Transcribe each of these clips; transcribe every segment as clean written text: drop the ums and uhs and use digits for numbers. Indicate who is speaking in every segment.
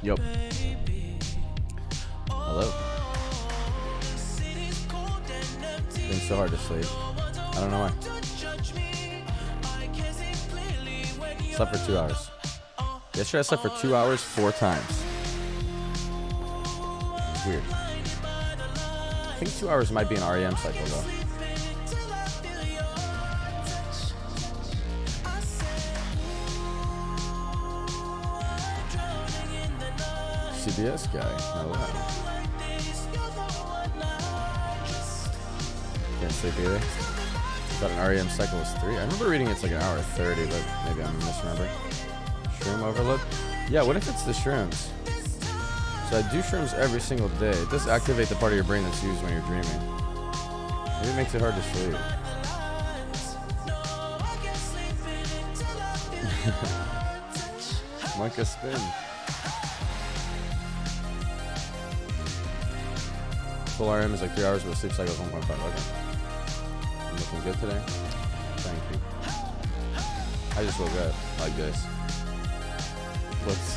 Speaker 1: Yup. Hello. Been so hard to sleep. I don't know why. Slept for 2 hours. Yesterday I slept for 2 hours 4 times. It's weird. I think 2 hours might be an REM cycle though. CBS guy. No way. Can't sleep either. Thought an REM cycle was 3. I remember reading it's like an hour 30, but maybe I'm misremembering. Shroom overload? Yeah, what if it's the shrooms? So I do shrooms every single day. It does activate the part of your brain that's used when you're dreaming. Maybe it makes it hard to sleep. Micah spin. Full RM is like 3 hours, but sleep cycle is 1.5. Okay. I'm looking good today. Thank you. I just woke up like this. What's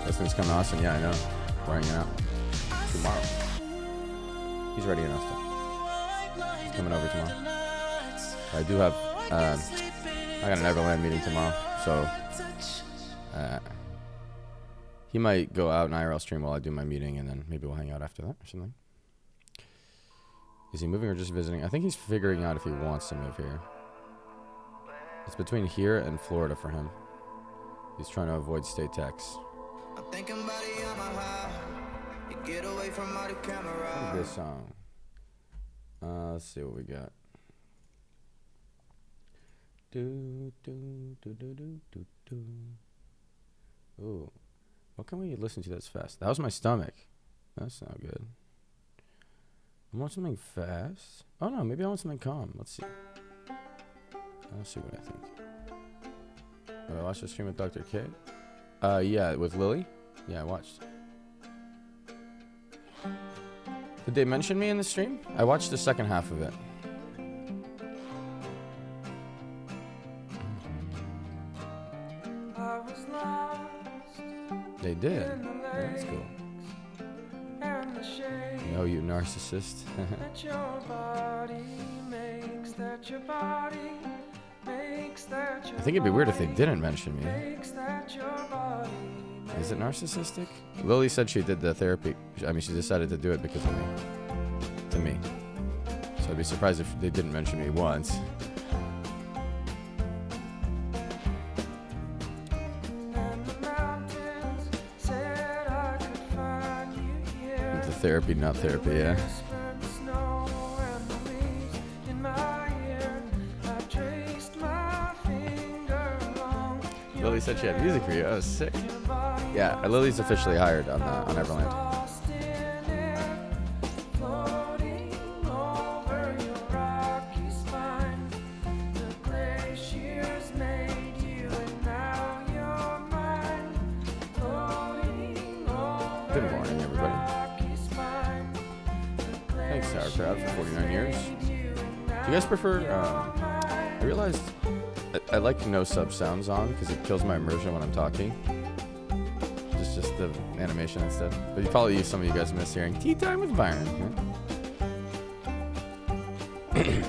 Speaker 1: This thing's coming to Austin. Yeah, I know. We're hanging out tomorrow. He's ready in Austin. He's coming over tomorrow. I do have I got an Everland meeting tomorrow, so he might go out and IRL stream while I do my meeting, and then maybe we'll hang out after that or something. Is he moving or just visiting? I think he's figuring out if he wants to move here. It's between here and Florida for him. He's trying to avoid state tax. I'm thinking about it on my high. You get away from all the camera. What is this song? Let's see what we got. Do do do do do do do. Ooh, what can we listen to that's fast? That was my stomach. That's not good. I want something fast. Oh no, maybe I want something calm. Let's see. Let's see what I think. Did I watch the stream with Dr. K? Yeah, with Lily. Yeah, I watched. Did they mention me in the stream? I watched the second half of it. They did. That's cool. No, you narcissist. I think it'd be weird if they didn't mention me. Is it narcissistic? Lily said she did the therapy. I mean, she decided to do it because of me. To me. So I'd be surprised if they didn't mention me once. Therapy, not therapy, yeah. Lily said she had music for you. I was sick. Yeah, Lily's officially hired on Everland. Good morning, everybody. Thanks, Sauerkraut, for 49 years. Do you guys prefer, I realized I like no sub sounds on because it kills my immersion when I'm talking. Just the animation instead. But probably some of you guys miss hearing Tea Time with Byron. Can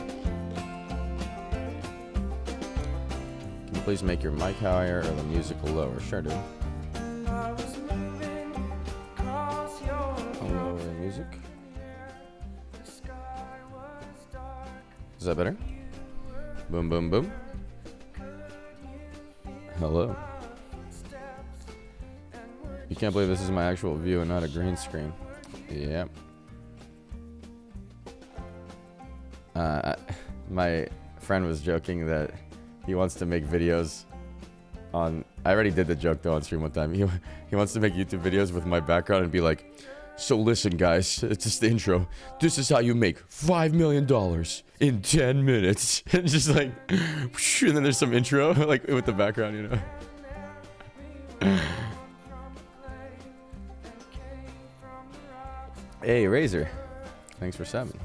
Speaker 1: you please make your mic higher or the music lower? Sure, dude. Lower music. Is that better? Boom, boom, boom. Hello. You can't believe this is my actual view and not a green screen. Yep. My friend was joking that he wants to make videos on... I already did the joke though on stream one time. He wants to make YouTube videos with my background and be like, so listen guys, it's just the intro. This is how you make $5 million in 10 minutes. And just like, and then there's some intro like with the background, you know. Hey Razor, thanks for 7.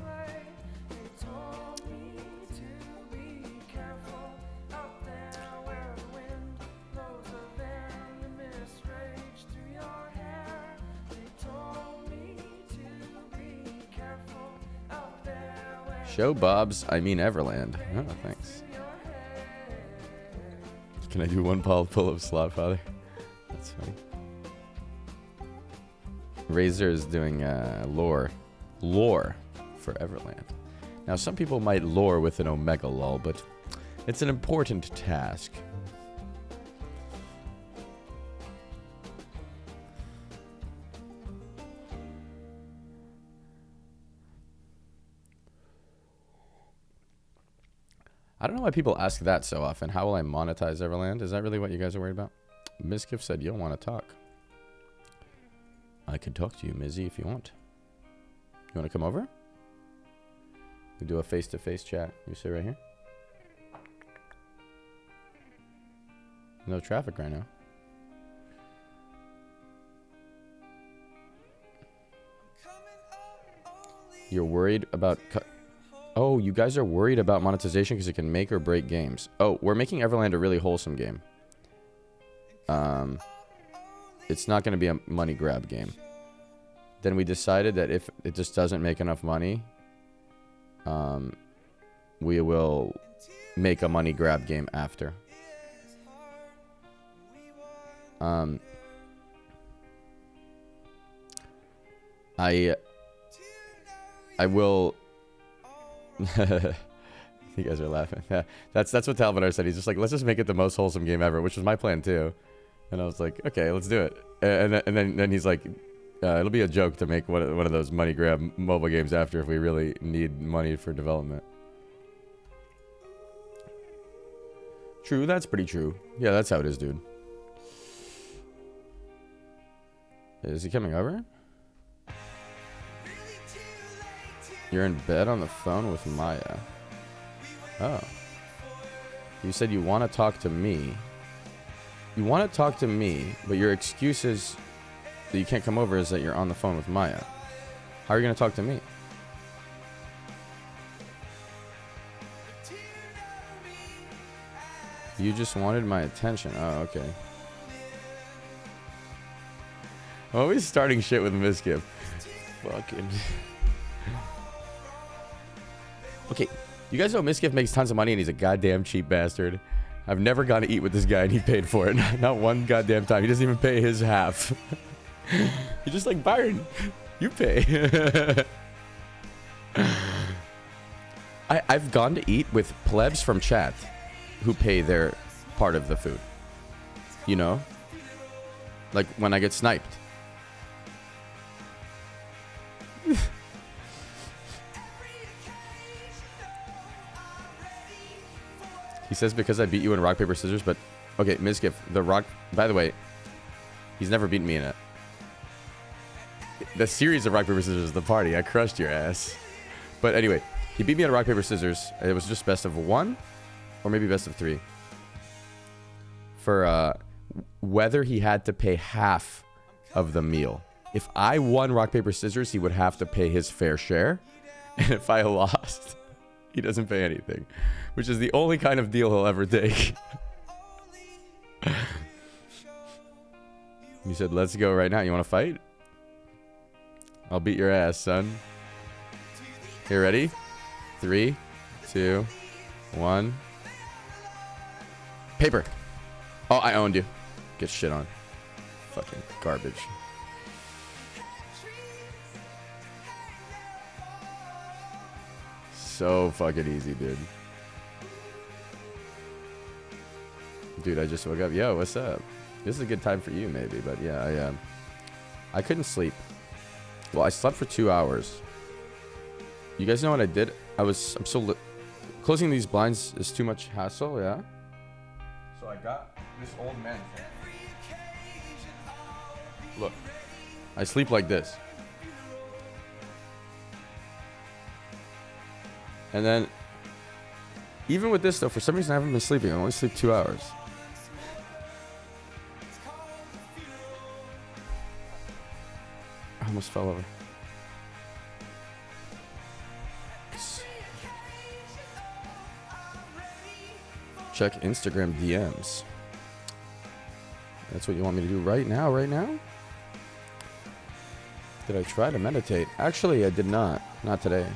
Speaker 1: Show Bob's, I mean Everland. Oh, thanks. Can I do one pull of Slot Father? That's funny. Razor is doing lore for Everland. Now, some people might lore with an Omega lol, but it's an important task. I don't know why people ask that so often. How will I monetize Everland? Is that really what you guys are worried about? Mizgift said you don't want to talk. I can talk to you, Mizzy, if you want. You want to come over? We do a face-to-face chat. You sit right here. No traffic right now. You're worried about... Oh, you guys are worried about monetization because it can make or break games. Oh, we're making Everland a really wholesome game. It's not going to be a money grab game. Then we decided that if it just doesn't make enough money, we will make a money grab game after. I will... You guys are laughing. Yeah, that's what Talvadar said. He's just like, let's just make it the most wholesome game ever, which was my plan too. And I was like, okay, let's do it. And then he's like, it'll be a joke to make one of those money grab mobile games after if we really need money for development. True, that's pretty true. Yeah, that's how it is, dude. Is he coming over? You're in bed on the phone with Maya. Oh. You said you want to talk to me. You want to talk to me, but your excuse is that you can't come over is that you're on the phone with Maya. How are you going to talk to me? You just wanted my attention. Oh, okay. I'm always starting shit with Mizgift. Fucking... Okay, you guys know Mizgift makes tons of money and he's a goddamn cheap bastard. I've never gone to eat with this guy and he paid for it. Not one goddamn time. He doesn't even pay his half. He's just like, Byron, you pay. I've gone to eat with plebs from chat who pay their part of the food. You know? Like when I get sniped. He says because I beat you in rock, paper, scissors, but... Okay, Mizgift, the rock... By the way, he's never beaten me in it. The series of rock, paper, scissors is the party. I crushed your ass. But anyway, he beat me in rock, paper, scissors. It was just best of 1, or maybe best of 3. For whether he had to pay half of the meal. If I won rock, paper, scissors, he would have to pay his fair share. And if I lost, he doesn't pay anything. Which is the only kind of deal he'll ever take. He said, let's go right now. You want to fight? I'll beat your ass, son. Here, ready? 3, 2, 1. Paper. Oh, I owned you. Get shit on. Fucking garbage. So fucking easy, dude. Dude, I just woke up. Yo, what's up? This is a good time for you, maybe. But yeah, I couldn't sleep. Well, I slept for 2 hours. You guys know what I did? I'm so closing these blinds is too much hassle. Yeah. So I got this old man thing. Look, I sleep like this. And then, even with this though, for some reason I haven't been sleeping. I only sleep 2 hours. I almost fell over. Check Instagram DMs. That's what you want me to do right now, Did I try to meditate? Actually, I did not. Not today.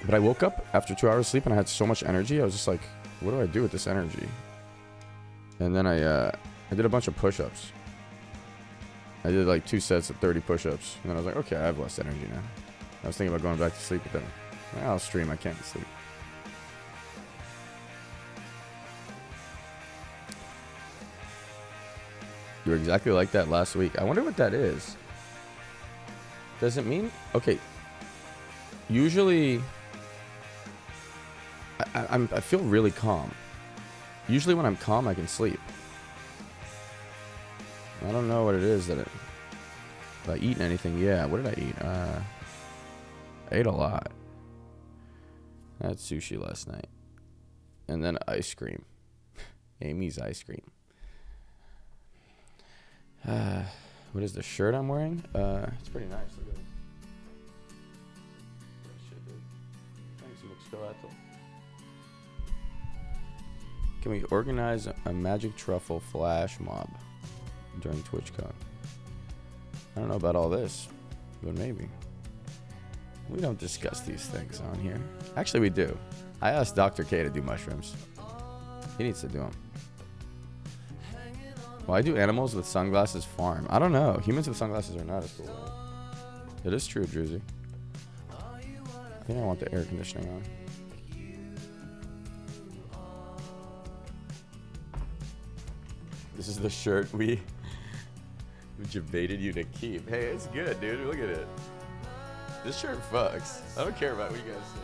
Speaker 1: But I woke up after 2 hours sleep and I had so much energy. I was just like, what do I do with this energy? And then I did a bunch of push-ups. I did like 2 sets of 30 push-ups. And then I was like, okay, I have less energy now. I was thinking about going back to sleep, but then I'll stream. I can't sleep. You were exactly like that last week. I wonder what that is. Does it mean... Okay. Usually... I feel really calm. Usually when I'm calm, I can sleep. I don't know what it is that it... If I eat anything, yeah. What did I eat? I ate a lot. I had sushi last night. And then ice cream. Amy's ice cream. What is the shirt I'm wearing? It's pretty nice. Look at it. Shit, dude. Thanks, it looks cool. Can we organize a magic truffle flash mob during TwitchCon? I don't know about all this, but maybe. We don't discuss these things on here. Actually, we do. I asked Dr. K to do mushrooms. He needs to do them. Why do animals with sunglasses farm? I don't know. Humans with sunglasses are not as cool. Right? It is true, Druzy. I think I want the air conditioning on. This is the shirt we debated you to keep. Hey, it's good, dude. Look at it. This shirt fucks. I don't care about what you guys say.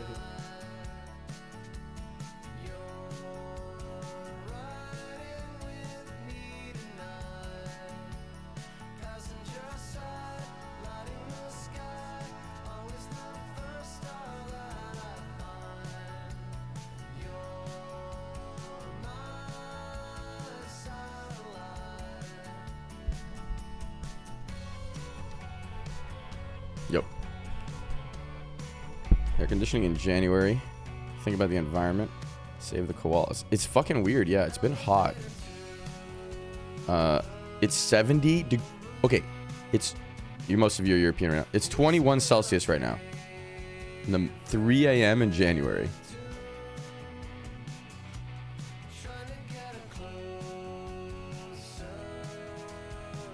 Speaker 1: Yep. Air conditioning in January. Think about the environment. Save the koalas. It's fucking weird. Yeah, it's been hot. It's 70. Okay, it's most of you are European right now. It's 21 Celsius right now. In the 3 a.m. in January.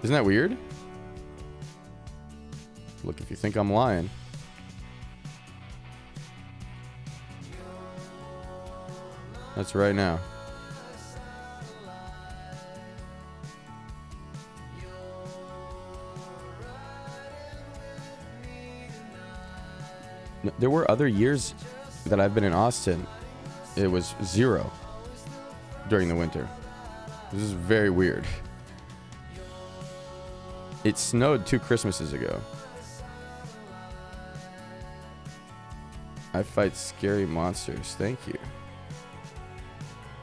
Speaker 1: Isn't that weird? Look, if you think I'm lying. That's right now. There were other years that I've been in Austin. It was 0 during the winter. This is very weird. It snowed 2 Christmases ago. I fight scary monsters. Thank you.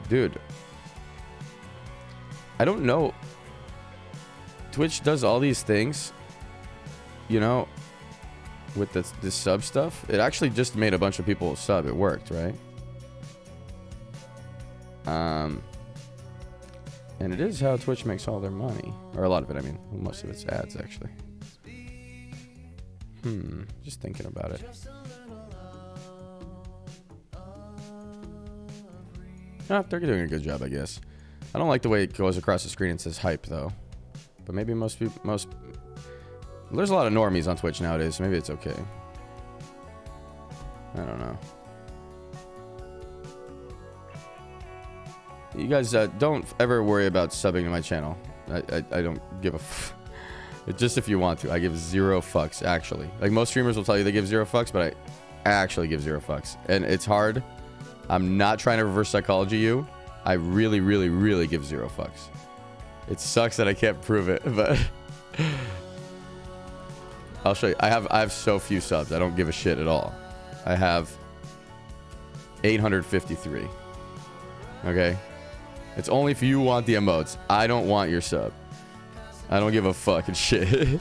Speaker 1: Dude. I don't know. Twitch does all these things. You know, with this sub stuff. It actually just made a bunch of people sub. It worked, right? And it is how Twitch makes all their money. Or a lot of it, I mean. Most of it's ads, actually. Just thinking about it. They're doing a good job, I guess. I don't like the way it goes across the screen and says hype, though. But maybe most people... There's a lot of normies on Twitch nowadays, so maybe it's okay. I don't know. You guys don't ever worry about subbing to my channel. I don't give a... Just if you want to. I give 0 fucks, actually. Like, most streamers will tell you they give 0 fucks, but I actually give 0 fucks. And it's hard... I'm not trying to reverse psychology you. I really, really, really give 0 fucks. It sucks that I can't prove it, but I'll show you. I have so few subs. I don't give a shit at all. I have 853. Okay? It's only if you want the emotes. I don't want your sub. I don't give a fucking shit.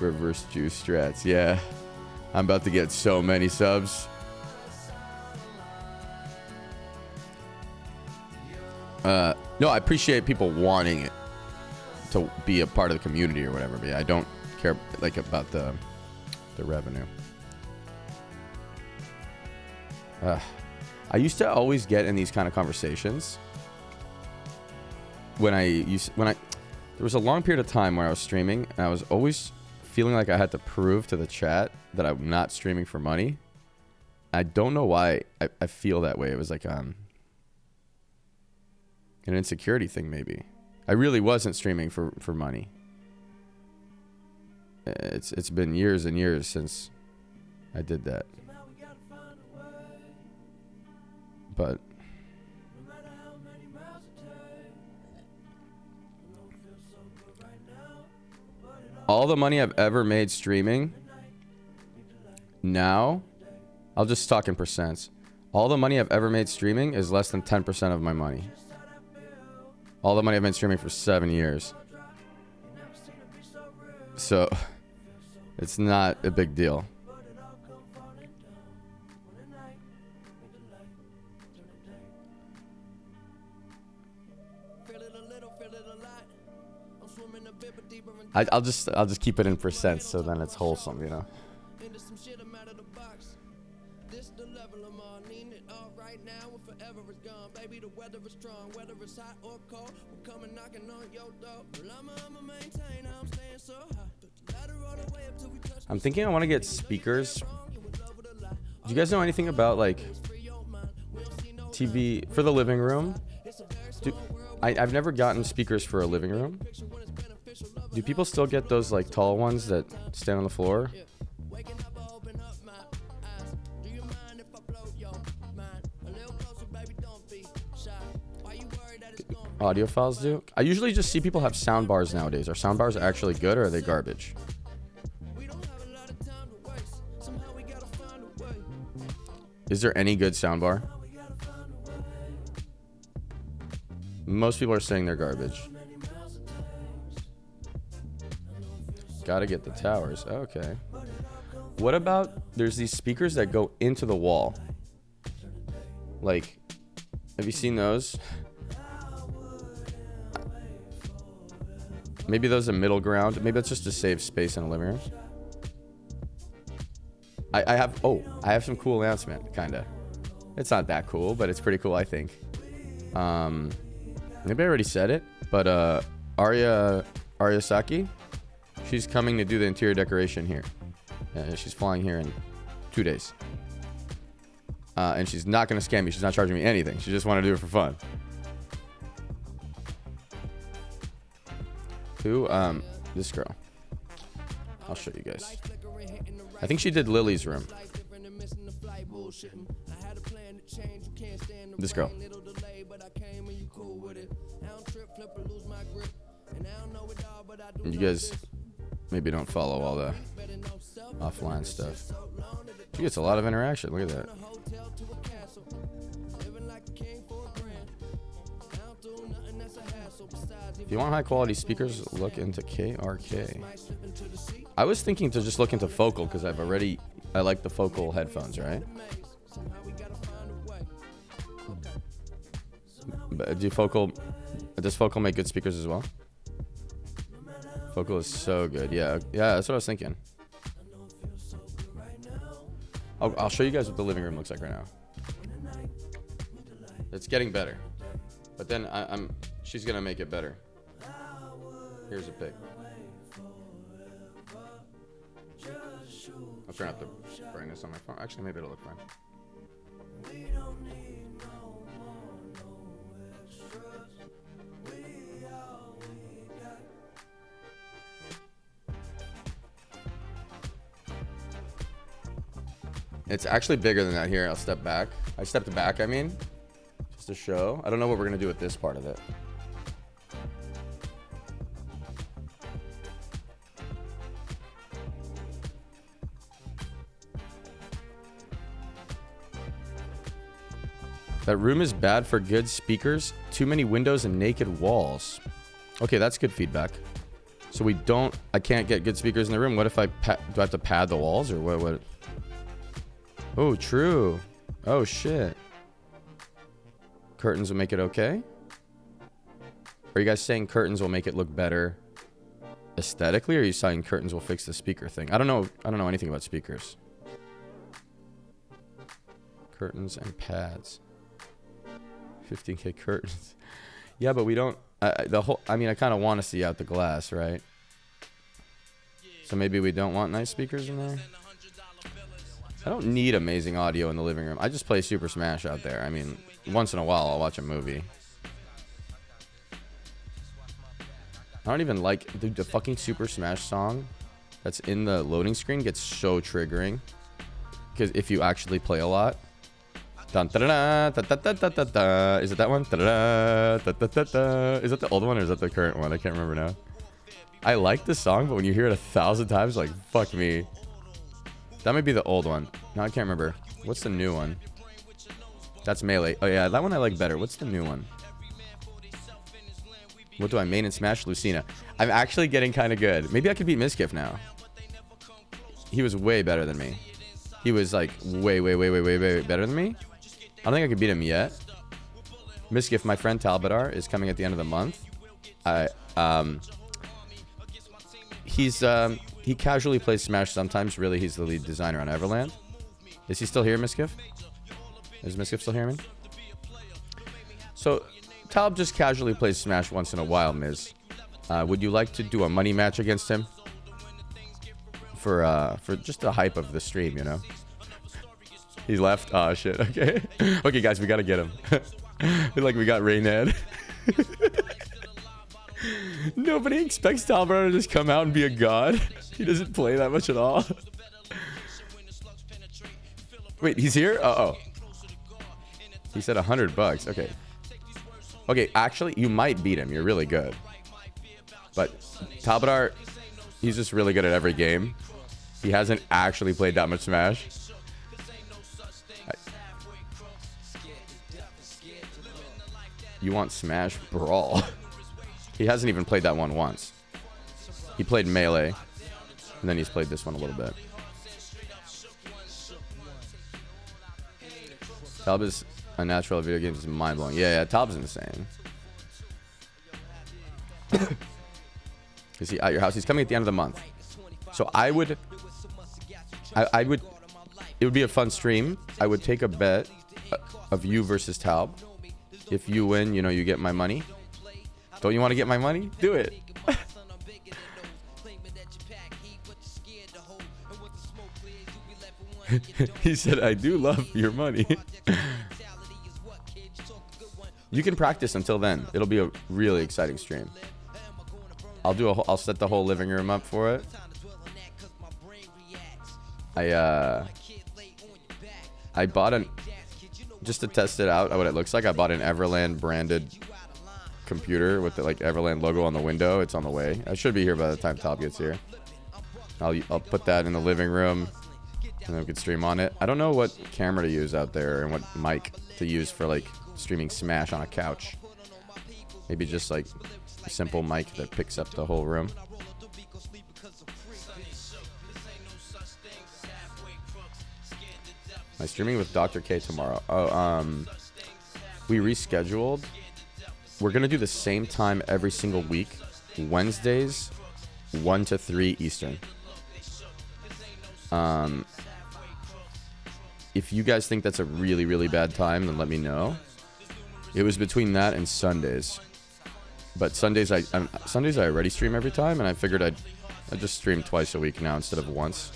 Speaker 1: Reverse juice strats. Yeah. I'm about to get so many subs. No, I appreciate people wanting it to be a part of the community or whatever, but yeah, I don't care like about the revenue. I used to always get in these kind of conversations when there was a long period of time where I was streaming and I was always feeling like I had to prove to the chat that I'm not streaming for money. I don't know why I feel that way. It was like an insecurity thing maybe. I really wasn't streaming for money. It's been years and years since I did that. But all the money I've ever made streaming now, I'll just talk in percents. All the money I've ever made streaming is less than 10% of my money. All the money I've been streaming for 7 years. So it's not a big deal. I'll just keep it in percent so then it's wholesome, you know. I'm thinking I want to get speakers. Do you guys know anything about like TV for the living room? I've never gotten speakers for a living room. Do people still get those like tall ones that stand on the floor? Audiophiles do? I usually just see people have sound bars nowadays. Are sound bars actually good or are they garbage? Is there any good sound bar? Most people are saying they're garbage. Gotta get the towers. Okay. What about, there's these speakers that go into the wall. Like, have you seen those? Maybe those are middle ground. Maybe that's just to save space in a living room. I have some cool announcement, kinda. It's not that cool, but it's pretty cool, I think. Maybe I already said it, but Arya Saki, she's coming to do the interior decoration here. She's flying here in 2 days. And she's not going to scam me. She's not charging me anything. She just wanted to do it for fun. Who? This girl. I'll show you guys. I think she did Lily's room. This girl. You guys maybe don't follow all the offline stuff. She gets a lot of interaction. Look at that. If you want high quality speakers, look into KRK. I was thinking to just look into Focal because I like the Focal headphones, right? But does Focal make good speakers as well? Focal is so good. Yeah, that's what I was thinking. I'll show you guys what the living room looks like right now. It's getting better, but then she's gonna make it better. Here's a pic. I'll turn up the brightness on my phone. Actually, maybe it'll look fine. It's actually bigger than that. Here, I'll step back. I stepped back, I mean, just to show. I don't know what we're going to do with this part of it. That room is bad for good speakers. Too many windows and naked walls. Okay, that's good feedback. So I can't get good speakers in the room. What if do I have to pad the walls or what? Oh, true. Oh, shit. Curtains will make it okay? Are you guys saying curtains will make it look better aesthetically, or are you saying curtains will fix the speaker thing? I don't know anything about speakers. Curtains and pads. 15K curtains. Yeah, but we don't. I mean, I kind of want to see out the glass, right? So maybe we don't want nice speakers in there. I don't need amazing audio in the living room. I just play Super Smash out there. I mean, once in a while I'll watch a movie. I don't even like, dude, the fucking Super Smash song that's in the loading screen gets so triggering. Because if you actually play a lot. Dun, da, da, da, da, da, da, da, da. Is it that one? Da, da, da, da, da, da. Is that the old one or is that the current one? I can't remember now. I like the song, but when you hear it 1,000 times, like, fuck me. That might be the old one. No, I can't remember. What's the new one? That's Melee. Oh, yeah, that one I like better. What's the new one? What do I main and smash? Lucina. I'm actually getting kind of good. Maybe I could beat Miskiff now. He was way better than me. He was like way better than me. I don't think I could beat him yet. Miskiff, my friend Talbadar, is coming at the end of the month. He casually plays Smash sometimes. Really, he's the lead designer on Everland. Is he still here, Miskiff? Is Miskiff still here, man? So, Talb just casually plays Smash once in a while, Miz. Would you like to do a money match against him? For just the hype of the stream, you know? He left. Oh, shit. Okay. Okay, guys, we gotta get him. Like we got Raynad. Nobody expects Talbot to just come out and be a god. He doesn't play that much at all. Wait, he's here? Uh-oh. He said $100. Okay. Okay, actually, you might beat him. You're really good. But Talbot, he's just really good at every game. He hasn't actually played that much Smash. You want Smash Brawl? He hasn't even played that one once. He played Melee, and then he's played this one a little bit. Talb is a natural at video games. Is mind-blowing. Yeah, Talb's insane. Is he at your house? He's coming at the end of the month. So I would, it would be a fun stream. I would take a bet of you versus Talb. If you win, you know, you get my money. Don't you want to get my money? Do it. He said, I do love your money. You can practice until then. It'll be a really exciting stream. I'll set the whole living room up for it. I bought just to test it out what it looks like. I bought an Everland branded computer with the like Everland logo on the window. It's on the way. I should be here by the time Talb gets here. I'll put that in the living room, and then we can stream on it. I don't know what camera to use out there and what mic to use for like streaming Smash on a couch. Maybe just like a simple mic that picks up the whole room. I'm streaming with Dr. K tomorrow. We rescheduled. We're gonna do the same time every single week, Wednesdays, 1 to 3 Eastern. If you guys think that's a really, really bad time, then let me know. It was between that and Sundays, but Sundays I already stream every time, and I figured I'd just stream twice a week now instead of once,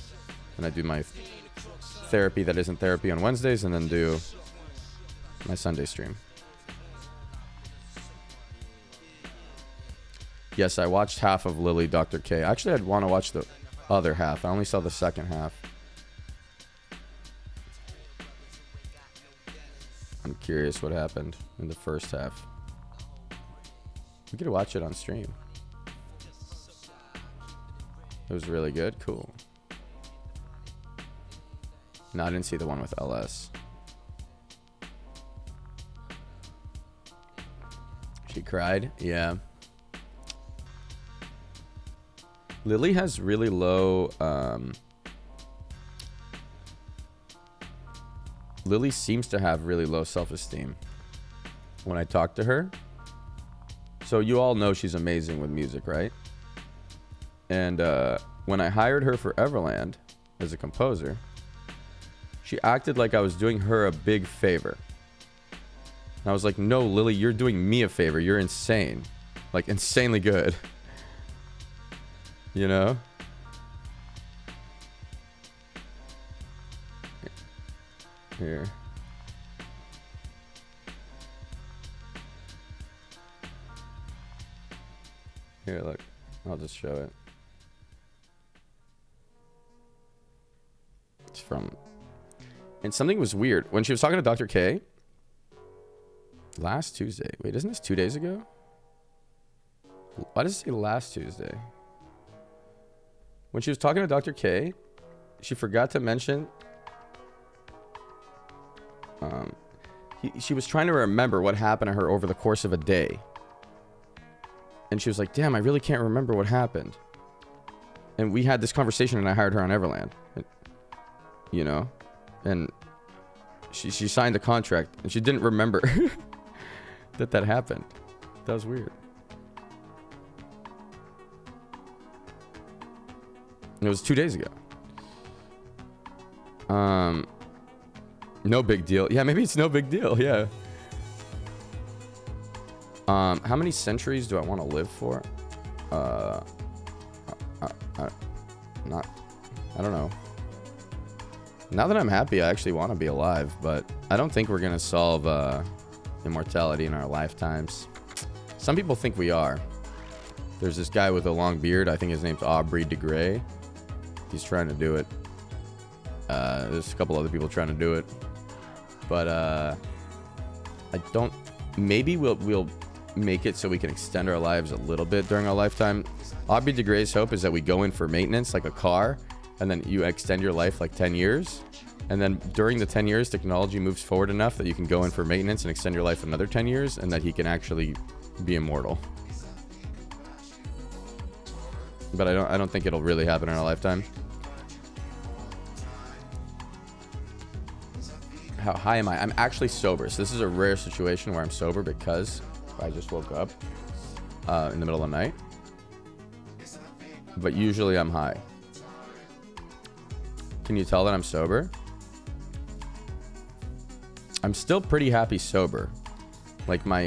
Speaker 1: and I do my therapy that isn't therapy on Wednesdays, and then do my Sunday stream. Yes, I watched half of Lily Dr. K. Actually, I'd want to watch the other half. I only saw the second half. I'm curious what happened in the first half. We could watch it on stream. It was really good. Cool. No, I didn't see the one with LS. She cried? Yeah. Lily has really low... Lily seems to have really low self-esteem when I talk to her. So you all know she's amazing with music, right? And when I hired her for Everland as a composer, she acted like I was doing her a big favor. And I was like, no, Lily, you're doing me a favor. You're insane. Like, insanely good. You know? Here. Here, look. I'll just show it. It's from... And something was weird. When she was talking to Dr. K... Last Tuesday. Wait, isn't this 2 days ago? Why does it say last Tuesday? When she was talking to Dr. K, she forgot to mention... she was trying to remember what happened to her over the course of a day. And she was like, damn, I really can't remember what happened. And we had this conversation and I hired her on Everland. You know? And she signed the contract and she didn't remember that happened. That was weird. It was 2 days ago. No big deal. Yeah, maybe it's no big deal. Yeah. How many centuries do I want to live for? I don't know. Now that I'm happy, I actually want to be alive, but I don't think we're gonna solve immortality in our lifetimes. Some people think we are. There's this guy with a long beard. I think his name's Aubrey de Grey. He's trying to do it. There's a couple other people trying to do it, but I don't. Maybe we'll make it so we can extend our lives a little bit during our lifetime. Aubrey de Grey's hope is that we go in for maintenance like a car, and then you extend your life like 10 years. And then during the 10 years, technology moves forward enough that you can go in for maintenance and extend your life another 10 years, and that he can actually be immortal. But I don't think it'll really happen in our lifetime. How high am I? I'm actually sober. So this is a rare situation where I'm sober because I just woke up in the middle of the night. But usually I'm high. Can you tell that I'm sober? I'm still pretty happy sober. Like my,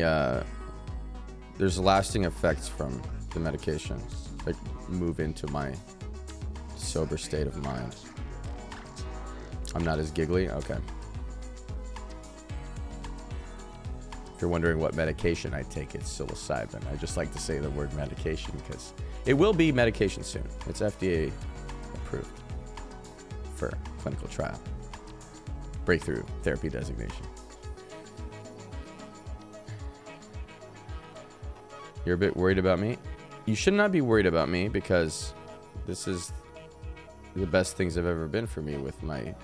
Speaker 1: there's lasting effects from the medication that move into my sober state of mind. I'm not as giggly? Okay. If you're wondering what medication I take, it's psilocybin. I just like to say the word medication because it will be medication soon. It's FDA approved for clinical trial. Breakthrough therapy designation. You're a bit worried about me? You should not be worried about me because this is the best things have ever been for me with my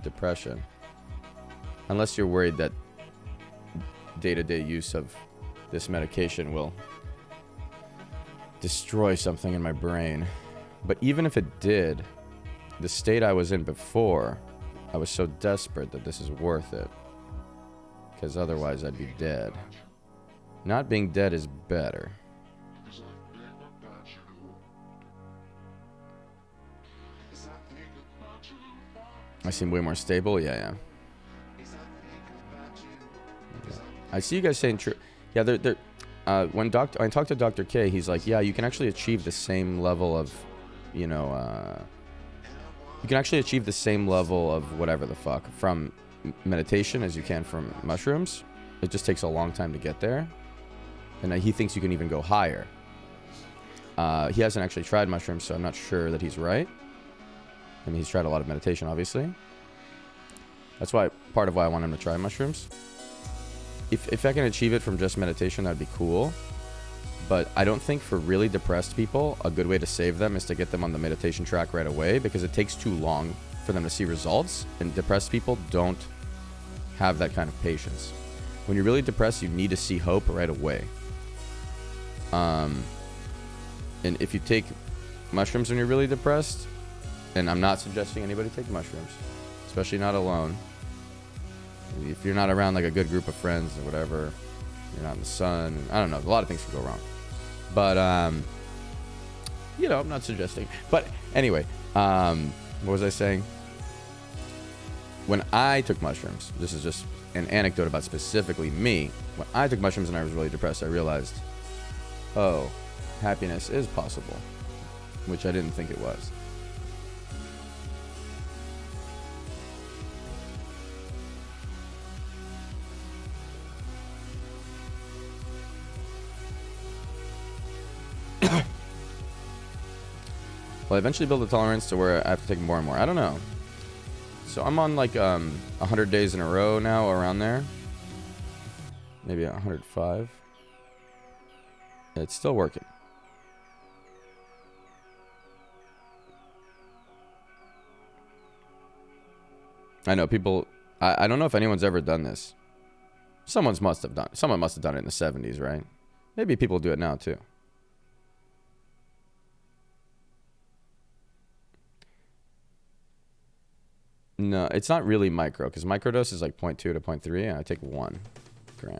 Speaker 1: depression. Unless you're worried that day-to-day use of this medication will destroy something in my brain. But even if it did, the state I was in before, I was so desperate that this is worth it. Because otherwise I'd be dead. Not being dead is better. I seem way more stable? Yeah. I see you guys saying true. Yeah, when I talked to Dr. K, he's like, yeah, you can actually achieve the same level of, you know, you can actually achieve the same level of whatever the fuck from meditation as you can from mushrooms. It just takes a long time to get there. And he thinks you can even go higher. He hasn't actually tried mushrooms, so I'm not sure that he's right. I mean, he's tried a lot of meditation, obviously. That's why part of why I want him to try mushrooms. If I can achieve it from just meditation, that'd be cool. But I don't think for really depressed people, a good way to save them is to get them on the meditation track right away, because it takes too long for them to see results. And depressed people don't have that kind of patience. When you're really depressed, you need to see hope right away. And if you take mushrooms when you're really depressed, and I'm not suggesting anybody take mushrooms, especially not alone. If you're not around like a good group of friends or whatever, you're not in the sun. I don't know. A lot of things can go wrong. But you know, I'm not suggesting. But anyway, what was I saying? When I took mushrooms, this is just an anecdote about specifically me. When I took mushrooms and I was really depressed, I realized, oh, happiness is possible, which I didn't think it was. Will I eventually build a tolerance to where I have to take more and more? I don't know. So I'm on like 100 days in a row now, around there. Maybe 105. It's still working. I know people. I don't know if anyone's ever done this. Someone must have done it in the 70s, right? Maybe people do it now too. No, it's not really micro, because microdose is like 0.2 to 0.3, and I take 1 gram.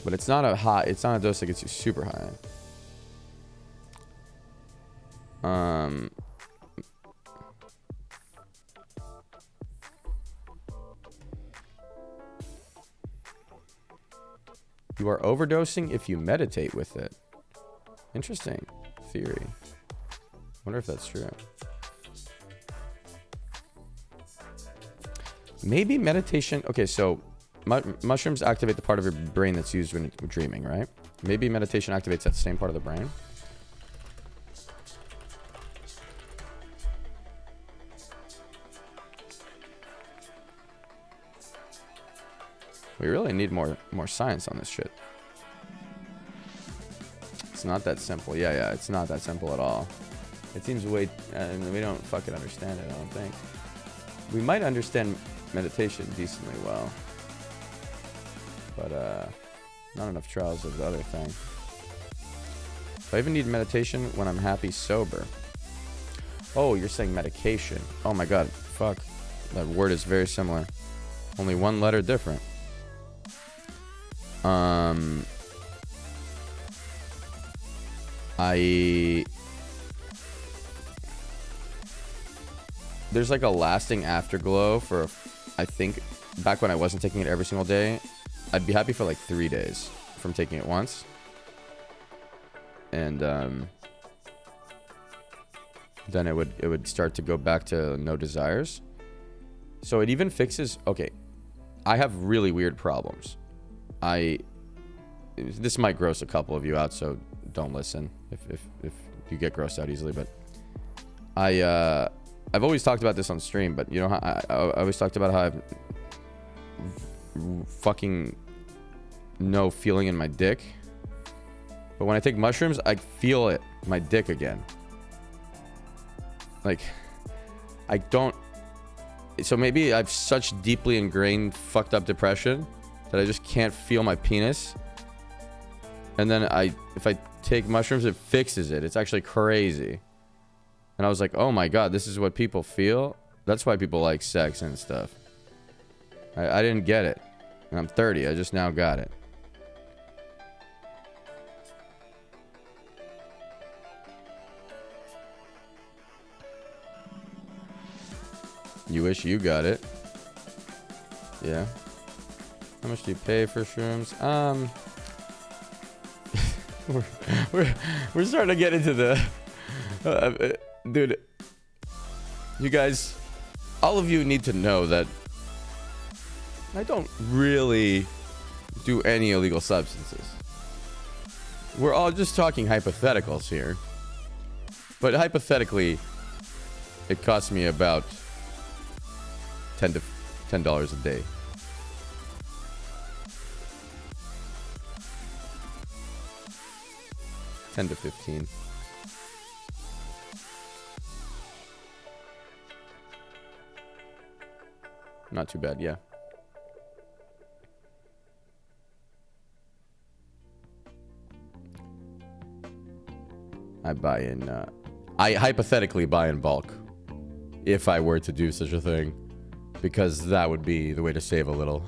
Speaker 1: But it's not a dose that gets you super high. You are overdosing if you meditate with it. Interesting theory. Wonder if that's true. Maybe meditation. Okay, so mushrooms activate the part of your brain that's used when dreaming, right? Maybe meditation activates that same part of the brain. We really need more science on this shit. It's not that simple. Yeah, it's not that simple at all. It seems way... and we don't fucking understand it, I don't think. We might understand meditation decently well. But, not enough trials of the other thing. Do I even need meditation when I'm happy sober? Oh, you're saying medication. Oh my god, fuck. That word is very similar. Only one letter different. There's like a lasting afterglow for, I think, back when I wasn't taking it every single day, I'd be happy for like 3 days from taking it once. And then it would start to go back to no desires. So it even fixes, okay, I have really weird problems. This might gross a couple of you out, so don't listen if you get grossed out easily. But I've always talked about this on stream, but you know how I always talked about how I've fucking no feeling in my dick. But when I take mushrooms, I feel it, my dick again. Like, I don't. So maybe I've such deeply ingrained fucked up depression that I just can't feel my penis. And then if I take mushrooms, it fixes it. It's actually crazy. And I was like, oh my god, this is what people feel? That's why people like sex and stuff. I didn't get it. And I'm 30. I just now got it. You wish you got it. Yeah. How much do you pay for shrooms? We're starting to get into the dude, you guys, all of you need to know that I don't really do any illegal substances. We're all just talking hypotheticals here. But hypothetically, it costs me about $10 a day. $10 to $15. Not too bad, yeah. I buy in, I hypothetically buy in bulk. If I were to do such a thing. Because that would be the way to save a little.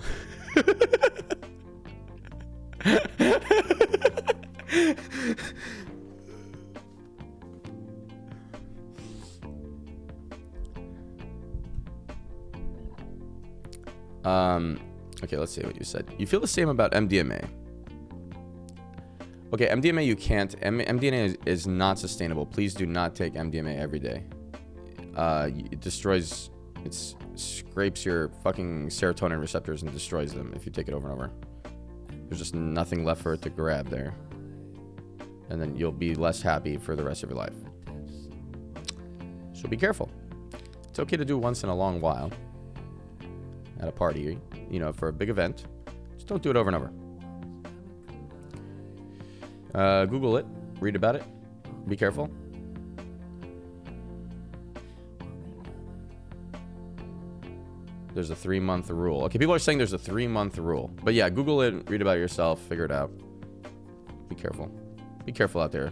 Speaker 1: Okay, let's see what you said. You feel the same about MDMA. Okay, MDMA you can't. MDMA is not sustainable. Please do not take MDMA every day. It destroys, it scrapes your fucking serotonin receptors and destroys them if you take it over and over. There's just nothing left for it to grab there. And then you'll be less happy for the rest of your life. So be careful. It's okay to do once in a long while. At a party, you know, for a big event. Just don't do it over and over. Google it. Read about it. Be careful. There's a 3-month rule. Okay, people are saying there's a 3-month rule. But yeah, Google it. Read about it yourself. Figure it out. Be careful. Be careful out there.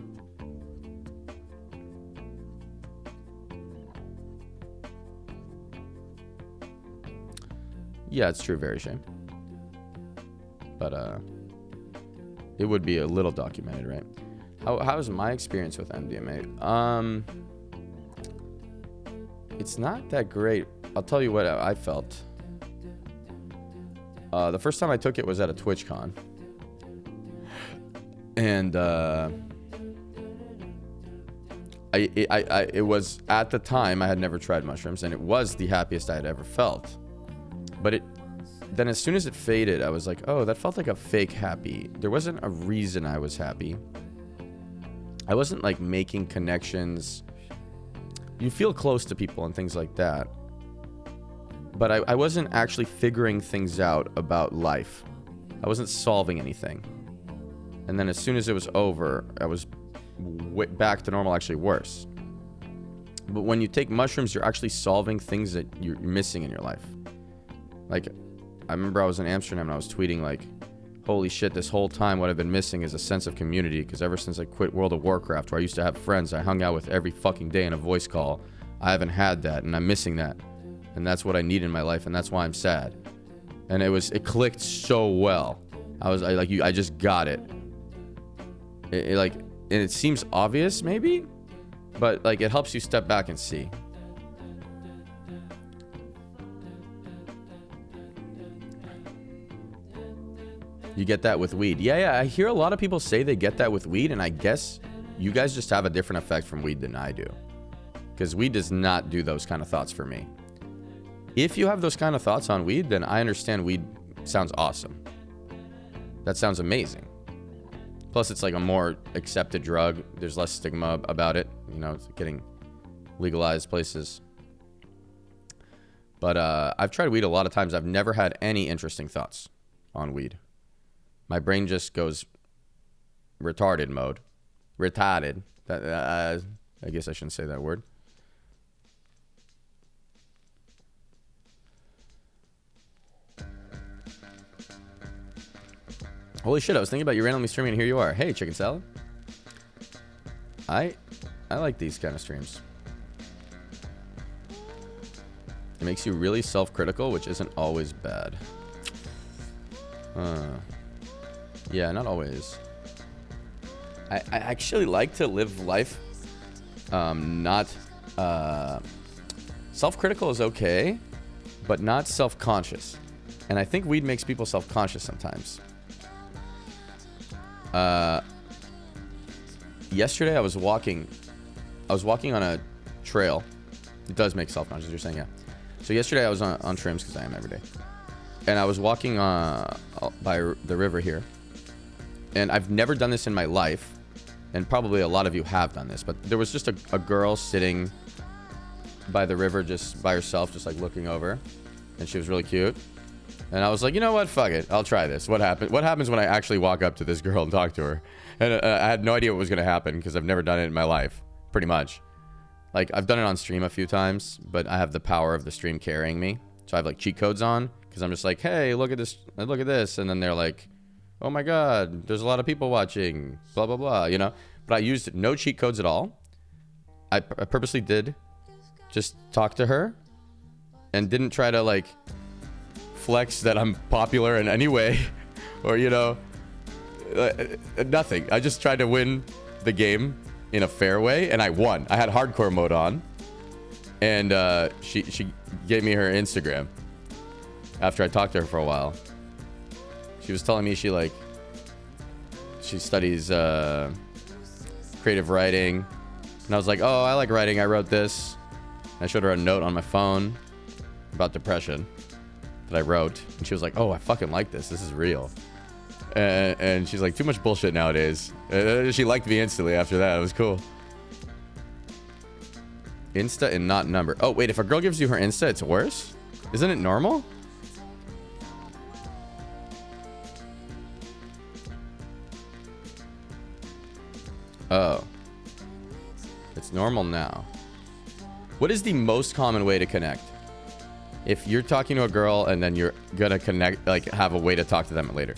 Speaker 1: Yeah, it's true. Very shame. But it would be a little documented, right? How's my experience with MDMA? It's not that great. I'll tell you what I felt. The first time I took it was at a TwitchCon. And it was, at the time, I had never tried mushrooms, and it was the happiest I had ever felt. But then as soon as it faded, I was like, oh, that felt like a fake happy. There wasn't a reason I was happy. I wasn't like making connections. You feel close to people and things like that. But I wasn't actually figuring things out about life. I wasn't solving anything. And then as soon as it was over, I was back to normal, actually worse. But when you take mushrooms, you're actually solving things that you're missing in your life. Like, I remember I was in Amsterdam and I was tweeting like, holy shit, this whole time what I've been missing is a sense of community. Because ever since I quit World of Warcraft, where I used to have friends I hung out with every fucking day in a voice call, I haven't had that, and I'm missing that. And that's what I need in my life, and that's why I'm sad. And it clicked so well. I just got it. And it seems obvious maybe, but like it helps you step back and see. You get that with weed. Yeah, I hear a lot of people say they get that with weed, and I guess you guys just have a different effect from weed than I do. Because weed does not do those kind of thoughts for me. If you have those kind of thoughts on weed, then I understand weed sounds awesome. That sounds amazing. Plus, it's like a more accepted drug. There's less stigma about it. You know, it's getting legalized places. But I've tried weed a lot of times. I've never had any interesting thoughts on weed. My brain just goes retarded mode. Retarded. I guess I shouldn't say that word. Holy shit, I was thinking about you randomly streaming and here you are. Hey, chicken salad. I like these kind of streams. It makes you really self-critical, which isn't always bad. Yeah, not always. I actually like to live life not... self-critical is okay, but not self-conscious. And I think weed makes people self-conscious sometimes. Yesterday I was walking on a trail. It does make self-conscious, you're saying, yeah. So yesterday I was on shrooms, because I am every day. And I was walking by the river here. And I've never done this in my life. And probably a lot of you have done this. But there was just a girl sitting by the river just by herself, just like looking over. And she was really cute. And I was like, you know what? Fuck it. I'll try this. What happens when I actually walk up to this girl and talk to her? And I had no idea what was going to happen because I've never done it in my life. Pretty much. Like, I've done it on stream a few times, but I have the power of the stream carrying me. So I have like cheat codes on because I'm just like, hey, look at this. Look at this. And then they're like, oh my God, there's a lot of people watching. Blah, blah, blah, you know? But I used no cheat codes at all. I purposely did just talk to her and didn't try to like flex that I'm popular in any way or, you know, Nothing. I just tried to win the game in a fair way, and I won. I had hardcore mode on, and she gave me her Instagram after I talked to her for a while. She was telling me she studies creative writing, and I was like, oh, I like writing. I wrote this. And I showed her a note on my phone about depression that I wrote, and she was like, oh, I fucking like this. This is real. And she's like, too much bullshit nowadays. She liked me instantly after that. It was cool. Insta and not number. Oh, wait, if a girl gives you her Insta, it's worse? Isn't it normal? Oh. It's normal now. What is the most common way to connect? If you're talking to a girl and then you're gonna connect, like have a way to talk to them later.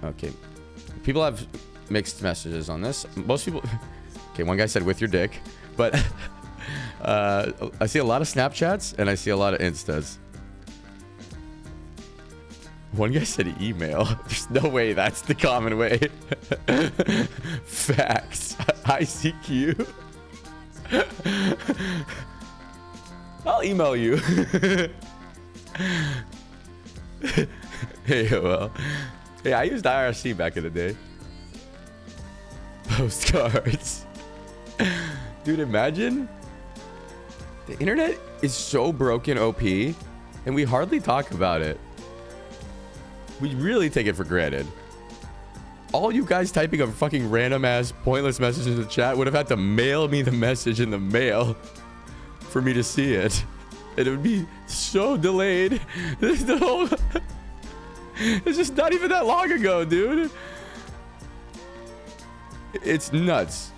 Speaker 1: Okay. People have mixed messages on this. Most people... Okay, one guy said with your dick. But I see a lot of Snapchats and I see a lot of Instas. One guy said email. There's no way that's the common way. Facts. ICQ. I'll email you. Hey, well. Hey, I used IRC back in the day. Postcards. Dude, imagine. The internet is so broken OP, and we hardly talk about it. We really take it for granted. All you guys typing a fucking random ass pointless message in the chat would have had to mail me the message in the mail for me to see it. And it would be so delayed. The whole... It's just not even that long ago, dude. It's nuts.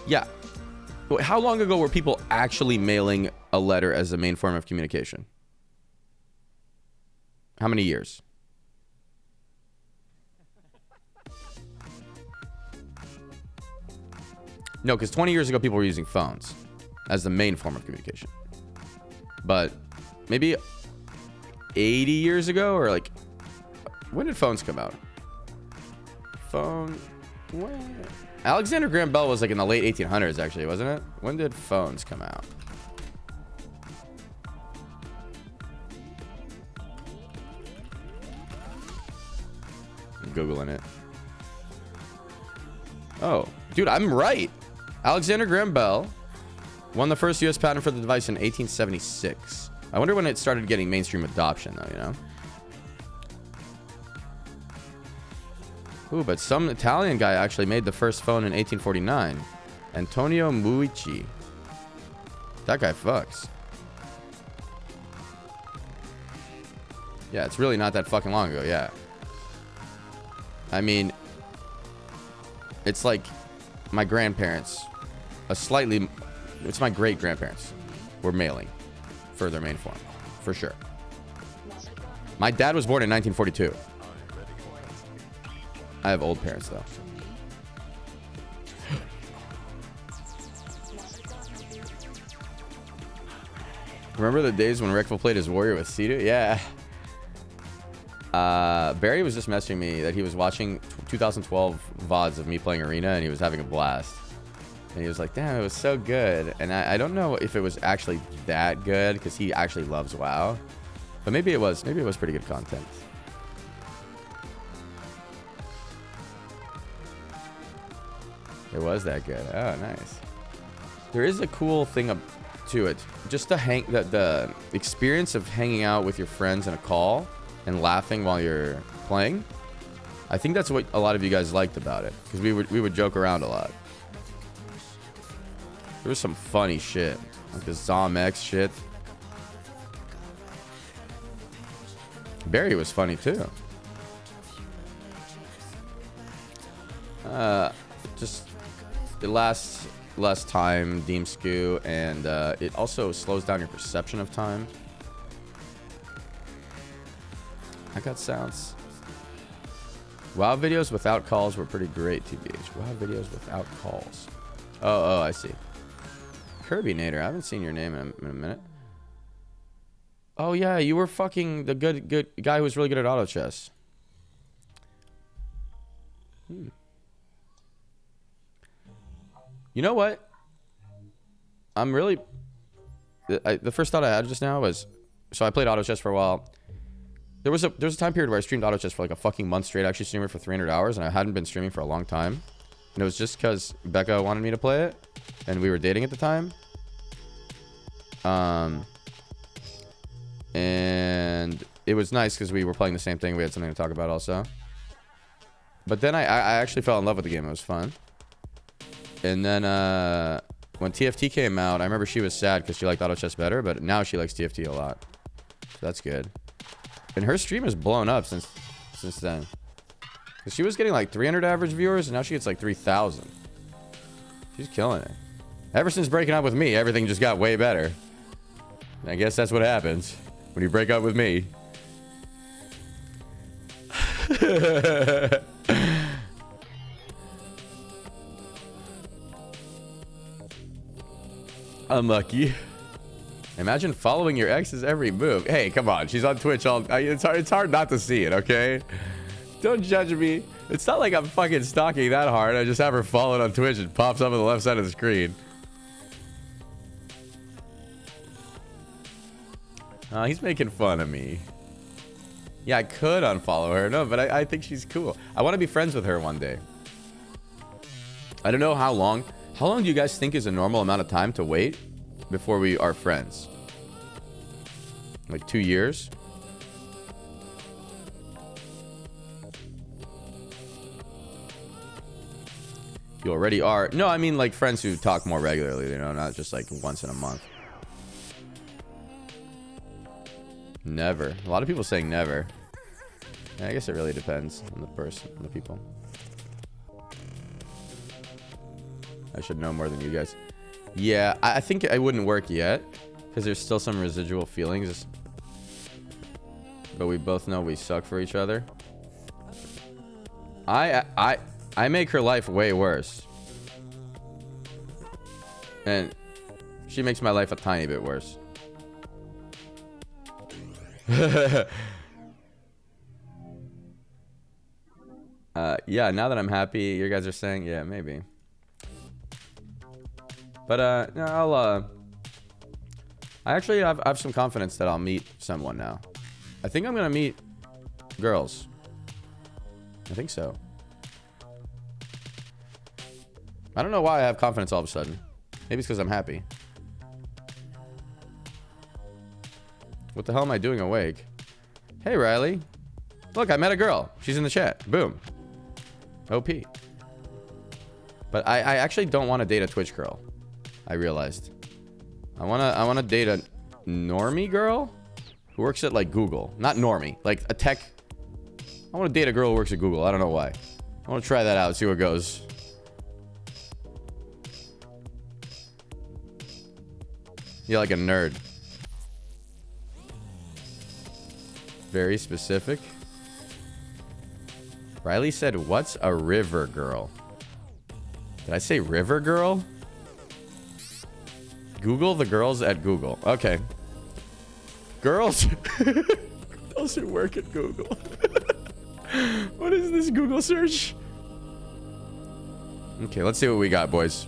Speaker 1: Yeah. How long ago were people actually mailing a letter as the main form of communication? How many years? No, because 20 years ago, people were using phones as the main form of communication. But maybe 80 years ago, or like, when did phones come out? When? Alexander Graham Bell was like in the late 1800s, actually, wasn't it? When did phones come out? I'm Googling it. Oh, dude, I'm right. Alexander Graham Bell won the first U.S. patent for the device in 1876. I wonder when it started getting mainstream adoption, though, you know? Ooh, but some Italian guy actually made the first phone in 1849. Antonio Muici. That guy fucks. Yeah, it's really not that fucking long ago, yeah. I mean, it's like my grandparents, it's my great-grandparents were mailing for their main form, for sure. My dad was born in 1942. I have old parents, though. Remember the days when reckful played as warrior with Cedu? Yeah. Barry was just messaging me that he was watching 2012 VODs of me playing Arena, and he was having a blast. And he was like, damn, it was so good. And I don't know if it was actually that good, because he actually loves WoW. But maybe it was. Maybe it was pretty good content. It was that good. Oh, nice. There is a cool thing to it. Just the experience of hanging out with your friends in a call and laughing while you're playing. I think that's what a lot of you guys liked about it, because we would joke around a lot. There was some funny shit, like the ZomX shit. Barry was funny too. Just it lasts less time, Deem Skew, and it also slows down your perception of time. I got sounds. WoW videos without calls were pretty great, TBH. WoW videos without calls. Oh, I see. Kirby Nader. I haven't seen your name in a minute. Oh yeah, you were fucking the good guy who was really good at auto chess. You know what? I'm really... the first thought I had just now was... So I played auto chess for a while. There was a time period where I streamed auto chess for like a fucking month straight. I actually streamed it for 300 hours, and I hadn't been streaming for a long time. And it was just because Becca wanted me to play it, and we were dating at the time. And it was nice because we were playing the same thing. We had something to talk about also. But then I actually fell in love with the game. It was fun. And then when TFT came out, I remember she was sad because she liked auto chess better, but now she likes TFT a lot. So that's good. And her stream has blown up since then. Because she was getting like 300 average viewers, and now she gets like 3,000. She's killing it. Ever since breaking up with me, everything just got way better. And I guess that's what happens when you break up with me. Unlucky. Imagine following your ex's every move. Hey, come on. She's on Twitch all... It's hard not to see it, okay? Don't judge me. It's not like I'm fucking stalking that hard. I just have her followed on Twitch. It pops up on the left side of the screen. He's making fun of me. Yeah, I could unfollow her. No, but I think she's cool. I want to be friends with her one day. I don't know how long. How long do you guys think is a normal amount of time to wait before we are friends? Like 2 years? You already are. No, I mean like friends who talk more regularly, you know, not just like once in a month. Never. A lot of people saying never. Yeah, I guess it really depends on the person, on the people. I should know more than you guys. Yeah, I think it wouldn't work yet because there's still some residual feelings. But we both know we suck for each other. I make her life way worse. And she makes my life a tiny bit worse. Yeah, now that I'm happy, you guys are saying, yeah, maybe. But no, I actually have some confidence that I'll meet someone now. I think I'm gonna meet girls. I think so. I don't know why I have confidence all of a sudden. Maybe it's because I'm happy. What the hell am I doing awake? Hey, Riley. Look, I met a girl. She's in the chat. Boom. OP. But I actually don't want to date a Twitch girl. I realized. I wanna date a normie girl who works at like Google. Not normie, like a tech. I want to date a girl who works at Google. I don't know why. I want to try that out, see what goes. Yeah, like a nerd. Very specific. Riley said, "What's a river girl?" Did I say river girl? Google the girls at Google. Okay. Girls. Girls who work at Google. What is this Google search? Okay, let's see what we got, boys.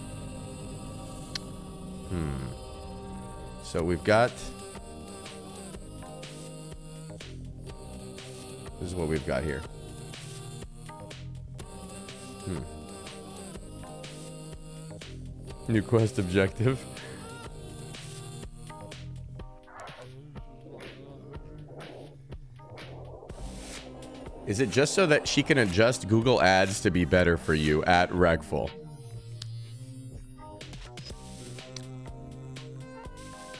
Speaker 1: So we've got... This is what we've got here. New quest objective. Is it just so that she can adjust Google ads to be better for you at reckful?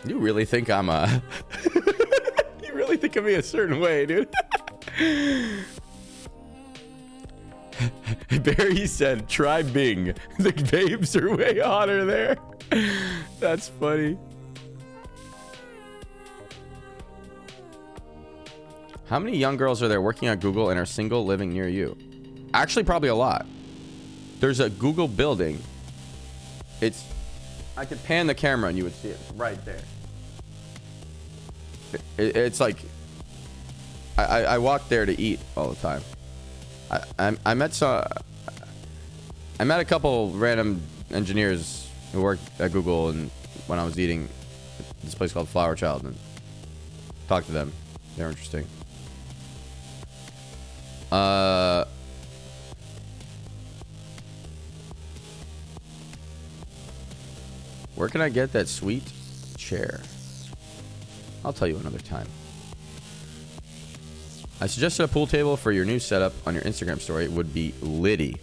Speaker 1: You really think I'm a... You really think of me a certain way, dude. Barry said, try Bing. The babes are way hotter there. That's funny. How many young girls are there working at Google and are single living near you? Actually, probably a lot. There's a Google building. It's... I could pan the camera and you would see it right there. It's like I walk there to eat all the time. I met a couple random engineers who worked at Google, and when I was eating at this place called Flower Child, and talked to them. They're interesting. Where can I get that sweet chair? I'll tell you another time. I suggested a pool table for your new setup on your Instagram story. It would be Liddy.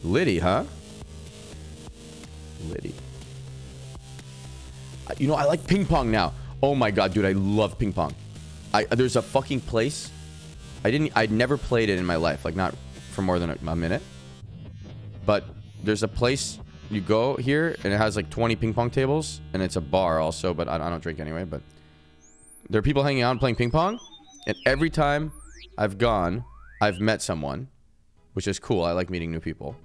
Speaker 1: Liddy, huh? Liddy. You know, I like ping pong now. Oh my god, dude, I love ping pong. There's a fucking place. I'd never played it in my life, like not for more than a minute. But there's a place you go here, and it has like 20 ping pong tables, and it's a bar also, but I don't drink anyway. But there are people hanging out and playing ping pong, and every time I've gone, I've met someone, which is cool. I like meeting new people,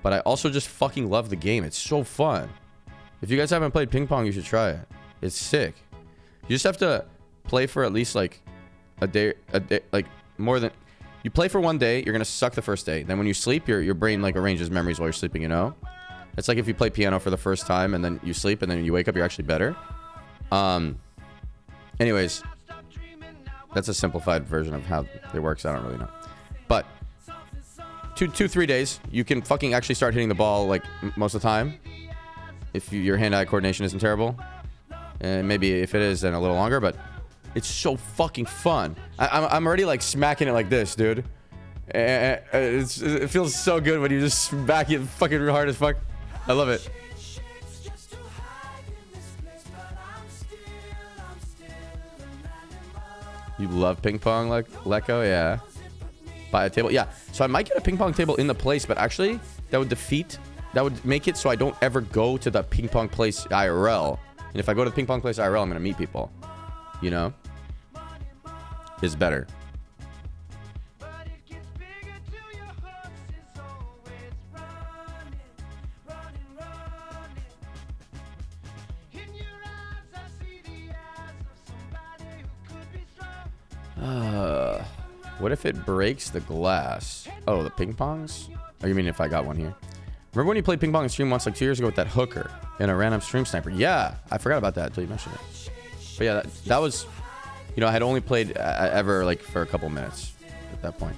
Speaker 1: but I also just fucking love the game. It's so fun. If you guys haven't played ping pong, you should try it. It's sick. You just have to play for at least like a day, like more than you play for one day. You're gonna suck the first day. Then when you sleep, your brain like arranges memories while you're sleeping. You know, it's like if you play piano for the first time and then you sleep and then you wake up, you're actually better. Anyways, that's a simplified version of how it works. I don't really know, but 3 days, you can fucking actually start hitting the ball like most of the time. If your hand-eye coordination isn't terrible. And maybe if it is, then a little longer, but it's so fucking fun. I'm already like smacking it like this, dude. It feels so good when you just smack it fucking hard as fuck. I love it. You love ping pong, like Lecco? Yeah. Buy a table. Yeah. So I might get a ping pong table in the place, but actually that would make it so I don't ever go to the ping pong place IRL. And if I go to the ping pong place IRL, I'm going to meet people. You know? Is better. What if it breaks the glass? Oh, the ping pongs? Oh, you mean if I got one here? Remember when you played ping pong in stream once like 2 years ago with that hooker and a random stream sniper? Yeah, I forgot about that until you mentioned it. But yeah, that was, you know, I had only played ever like for a couple minutes at that point.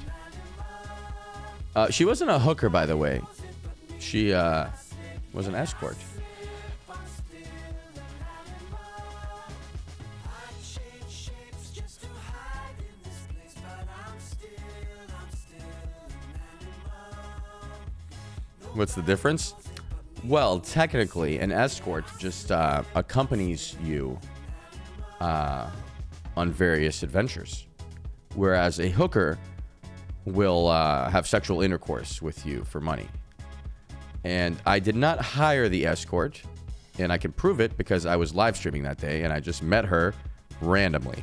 Speaker 1: She wasn't a hooker, by the way. She was an escort. What's the difference? Well, technically, an escort just accompanies you on various adventures, whereas a hooker will have sexual intercourse with you for money. And I did not hire the escort, and I can prove it because I was live streaming that day, and I just met her randomly.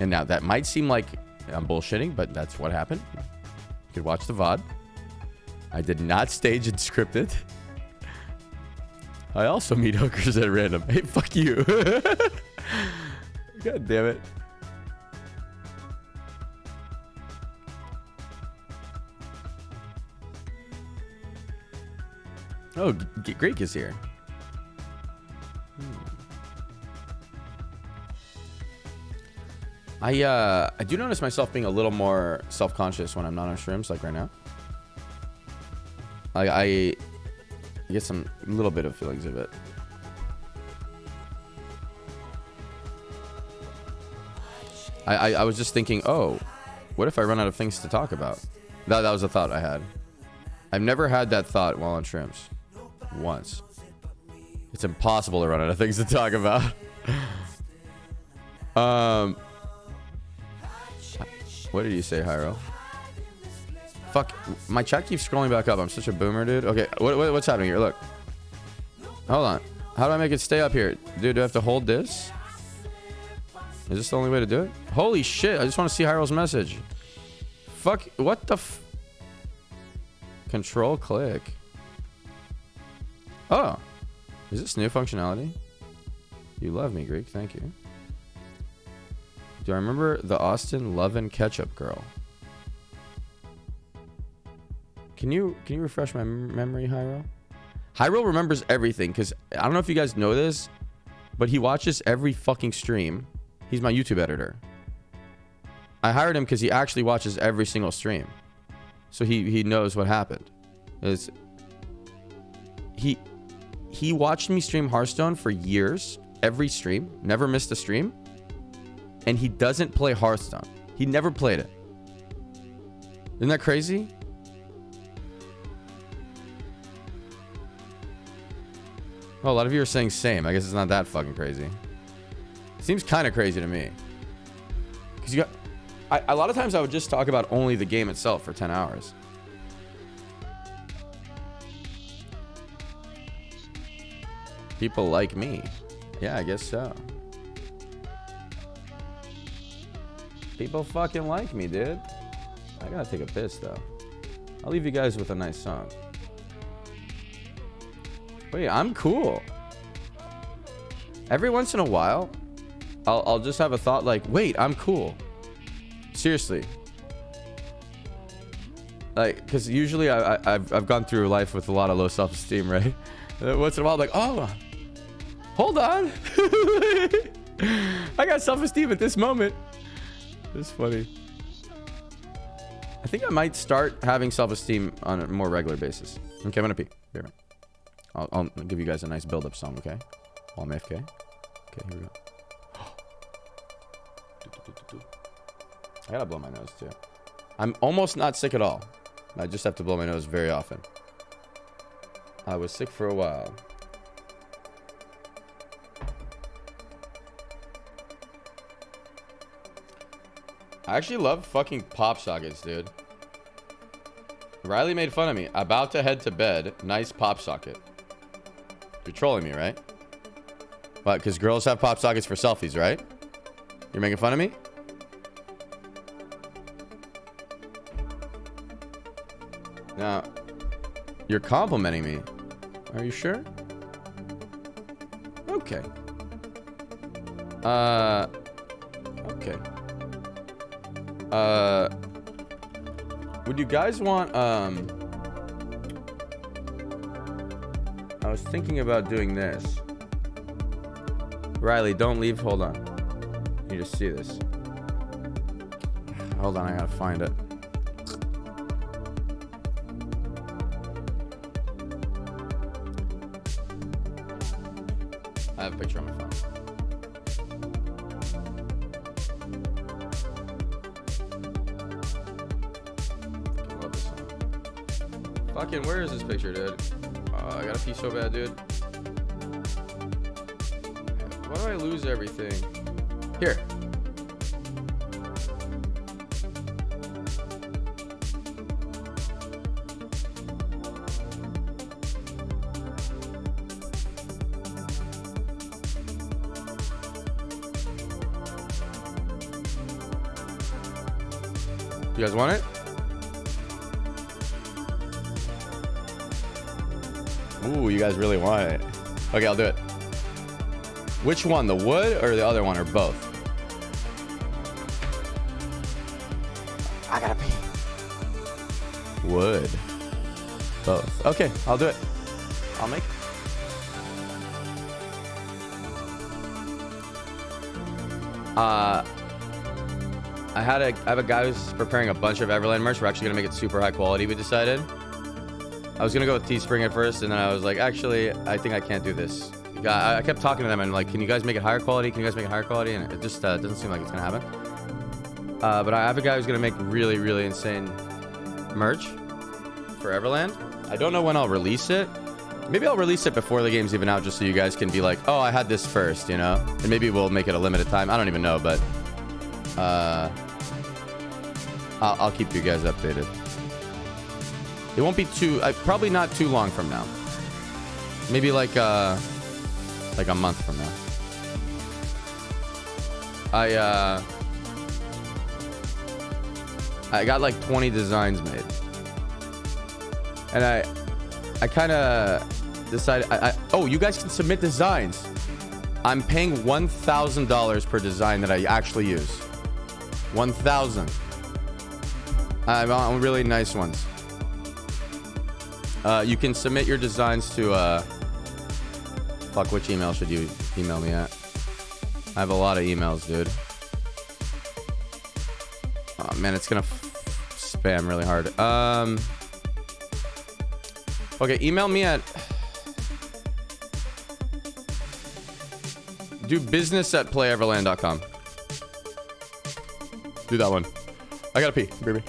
Speaker 1: And now that might seem like I'm bullshitting, but that's what happened. You could watch the VOD. I did not stage and script it. I also meet hookers at random. Hey, fuck you. God damn it. Oh, Greek is here. I do notice myself being a little more self-conscious when I'm not on streams, like right now. I get some little bit of feelings of it. I was just thinking, oh, what if I run out of things to talk about? That was a thought I had. I've never had that thought while on streams. Once. It's impossible to run out of things to talk about. What did you say, Hyro? Fuck, my chat keeps scrolling back up. I'm such a boomer, dude. Okay, what's happening here? Look. Hold on. How do I make it stay up here? Dude, do I have to hold this? Is this the only way to do it? Holy shit, I just want to see Hyro's message. Fuck, what the Control click. Oh, is this new functionality? You love me, Greek. Thank you. Do I remember the Austin Love and Ketchup girl? Can you refresh my memory, Hyro? Hyro remembers everything because I don't know if you guys know this, but he watches every fucking stream. He's my YouTube editor. I hired him because he actually watches every single stream, so he knows what happened. He watched me stream Hearthstone for years, every stream, never missed a stream, and he doesn't play Hearthstone. He never played it. Isn't that crazy? Oh, a lot of you are saying same. I guess it's not that fucking crazy. Seems kind of crazy to me. Because you got... a lot of times I would just talk about only the game itself for 10 hours. People like me. Yeah, I guess so. People fucking like me, dude. I gotta take a piss, though. I'll leave you guys with a nice song. Wait, I'm cool. Every once in a while, I'll just have a thought like, wait, I'm cool. Seriously. Like, because usually I've gone through life with a lot of low self-esteem, right? Once in a while, I'm like, oh, hold on. I got self-esteem at this moment. It's funny. I think I might start having self-esteem on a more regular basis. Okay, I'm gonna pee. Be right back. I'll give you guys a nice build-up song, okay? While I'm AFK. Okay, here we go. I gotta blow my nose, too. I'm almost not sick at all. I just have to blow my nose very often. I was sick for a while. I actually love fucking pop sockets, dude. Riley made fun of me. About to head to bed. Nice pop socket. You're trolling me, right? What? Because girls have pop sockets for selfies, right? You're making fun of me? Now, you're complimenting me. Are you sure? Okay. Okay. Would you guys want, I was thinking about doing this. Riley, don't leave. Hold on. You just see this. Hold on, I gotta find it. I have a picture on my phone. I love this song. Fucking, where is this picture, dude? I gotta pee so bad, dude. Why do I lose everything? Here. You guys want it? Ooh, you guys really want it. Okay, I'll do it. Which one? The wood or the other one, or both? I gotta pee. Wood. Both. Okay, I'll do it. I'll make it. I have a guy who's preparing a bunch of Everland merch. We're actually gonna make it super high quality, we decided. I was gonna go with Teespring at first, and then I was like, actually, I think I can't do this. I kept talking to them and like, can you guys make it higher quality? Can you guys make it higher quality? And it just doesn't seem like it's gonna happen. But I have a guy who's gonna make really, really insane merch for Everland. I don't know when I'll release it. Maybe I'll release it before the game's even out, just so you guys can be like, oh, I had this first, you know? And maybe we'll make it a limited time. I don't even know, but I'll keep you guys updated. It won't be probably not too long from now. Maybe like a month from now. I got like 20 designs made. And I kind of decided, oh, you guys can submit designs. I'm paying $1,000 per design that I actually use. 1,000. I want really nice ones. You can submit your designs to, fuck, which email should you email me at? I have a lot of emails, dude. Oh, man, it's gonna spam really hard. Okay, email me at... Do business@playeverland.com. Do that one. I gotta pee, baby.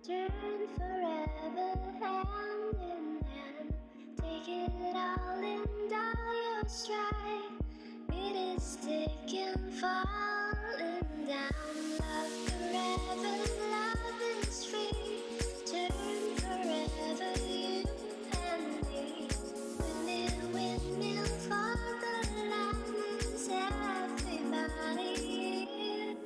Speaker 2: Turn forever hand in hand. Take it all and all your stride. Beat it, stick and falling down. Love forever, love is free. Turn forever, you and me. Windmill, windmill for the land is everybody here.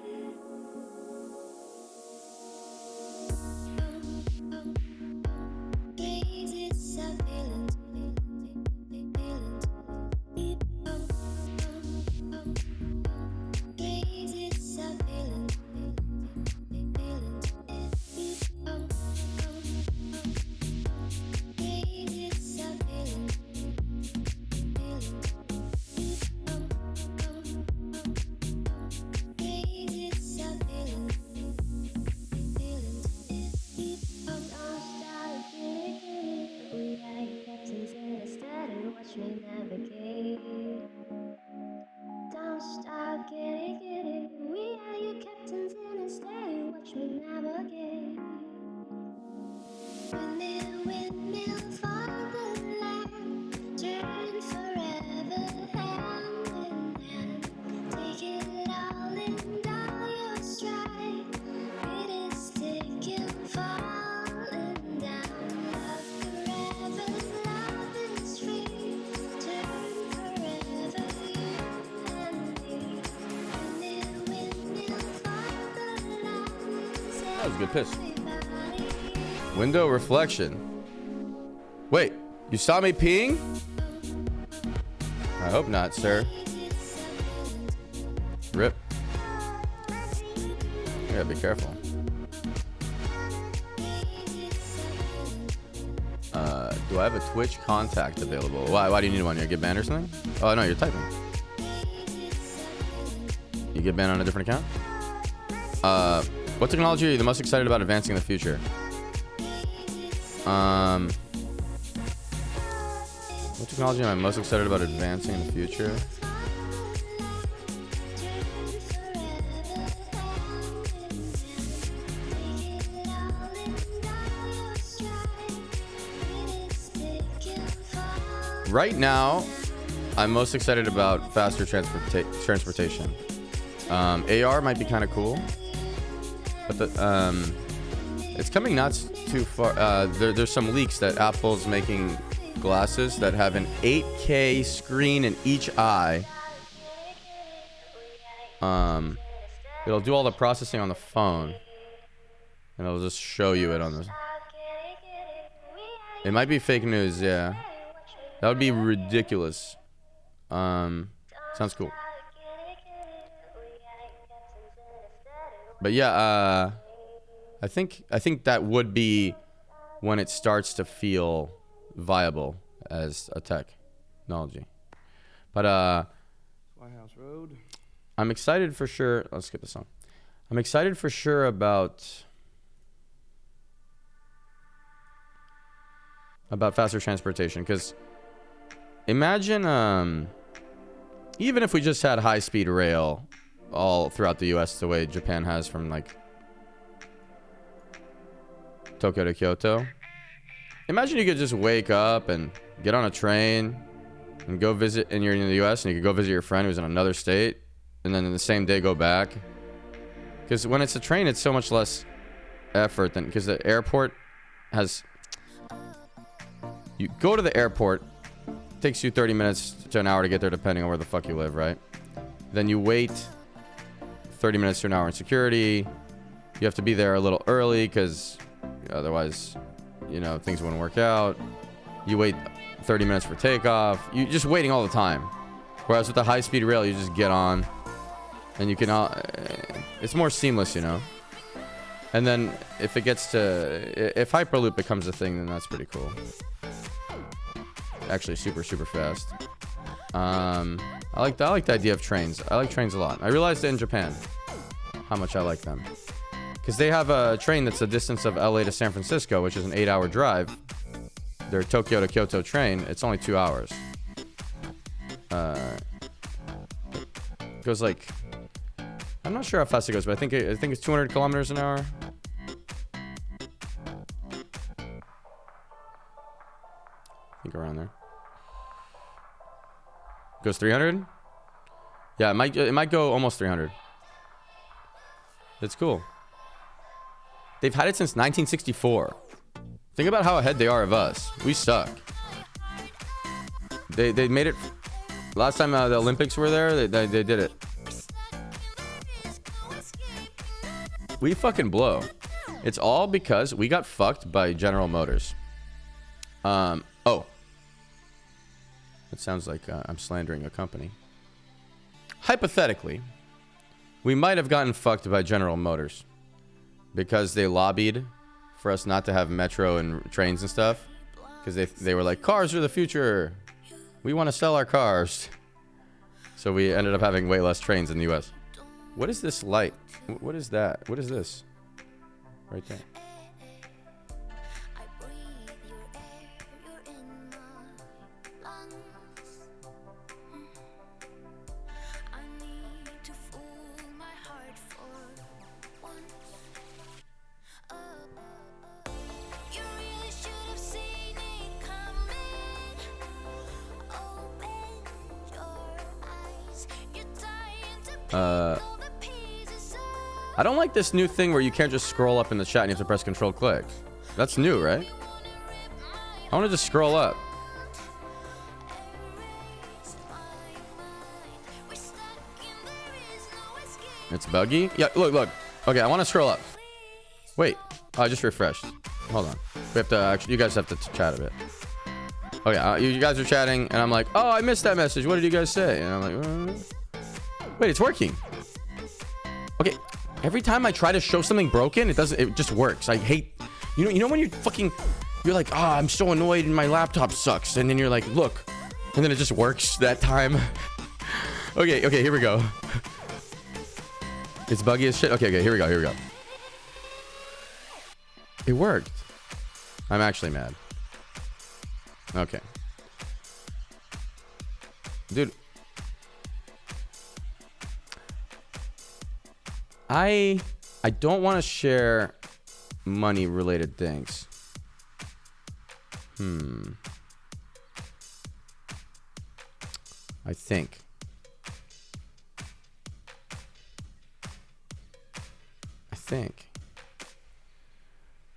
Speaker 2: Don't stop, get it, get it. We are your captains in a steady. Watch me navigate. Windmill, windmill for the land. Turn forever hand in hand. Take it all and all your stride. Beat it, stick and falling down. Love forever, love is free. Turn forever, you and me. Windmill, windmill for the land.
Speaker 1: That was a good piss. Window reflection. Wait, you saw me peeing? I hope not, sir. Rip. You gotta be careful. Do I have a Twitch contact available? Why do you need one? You get banned or something? Oh no, you're typing. You get banned on a different account? What technology are you the most excited about advancing in the future? What technology am I most excited about advancing in the future? Right now, I'm most excited about faster transportation. AR might be kind of cool, but it's coming not too far. There's some leaks that Apple's making glasses that have an 8K screen in each eye. It'll do all the processing on the phone, and it'll just show you it on the. It might be fake news, yeah. That would be ridiculous. Sounds cool. But yeah, I think that would be when it starts to feel viable as a technology. But
Speaker 3: White House Road.
Speaker 1: I'm excited for sure. Let's skip this song. I'm excited for sure about faster transportation, because imagine even if we just had high-speed rail all throughout the US the way Japan has from like Tokyo to Kyoto. Imagine you could just wake up and get on a train and go visit, and you're in the US, and you could go visit your friend who's in another state, and then in the same day go back. Because when it's a train, it's so much less effort than, because the airport has, you go to the airport, it takes you 30 minutes to an hour to get there depending on where the fuck you live, right? Then you wait 30 minutes to an hour in security. You have to be there a little early because otherwise, you know, things wouldn't work out. You wait 30 minutes for takeoff. You're just waiting all the time. Whereas with the high-speed rail, you just get on and you can, it's more seamless, you know? And then if it gets to, if Hyperloop becomes a thing, then that's pretty cool. Actually, super, super fast. I like the idea of trains. I like trains a lot. I realized in Japan how much I like them. Because they have a train that's the distance of LA to San Francisco, which is an 8-hour drive. Their Tokyo to Kyoto train, it's only 2 hours. It goes like, I'm not sure how fast it goes, but I think it's 200 kilometers an hour. I think around there. Goes 300? Yeah, it might go almost 300. That's cool. They've had it since 1964. Think about how ahead they are of us. We suck. They made it. Last time the Olympics were there, they did it. We fucking blow. It's all because we got fucked by General Motors. Oh. It sounds like I'm slandering a company. Hypothetically, we might have gotten fucked by General Motors because they lobbied for us not to have metro and trains and stuff, because they were like, cars are the future. We want to sell our cars. So we ended up having way less trains in the US. What is this light? What is that? What is this? Right there. I don't like this new thing where you can't just scroll up in the chat and you have to press Control-click. That's new, right? I want to just scroll up. It's buggy? Yeah, look. Okay, I want to scroll up. Wait. Oh, I just refreshed. Hold on. We have to actually, you guys have to chat a bit. Okay, you guys are chatting, and I'm like, oh, I missed that message. What did you guys say? And I'm like, wait, it's working. Okay, every time I try to show something broken, it just works. I hate, you know when you're like, I'm so annoyed and my laptop sucks, and then you're like, look, and then it just works that time. Okay, here we go. It's buggy as shit. Okay, here we go. It worked. I'm actually mad. Okay. Dude. I don't want to share money related things. I think.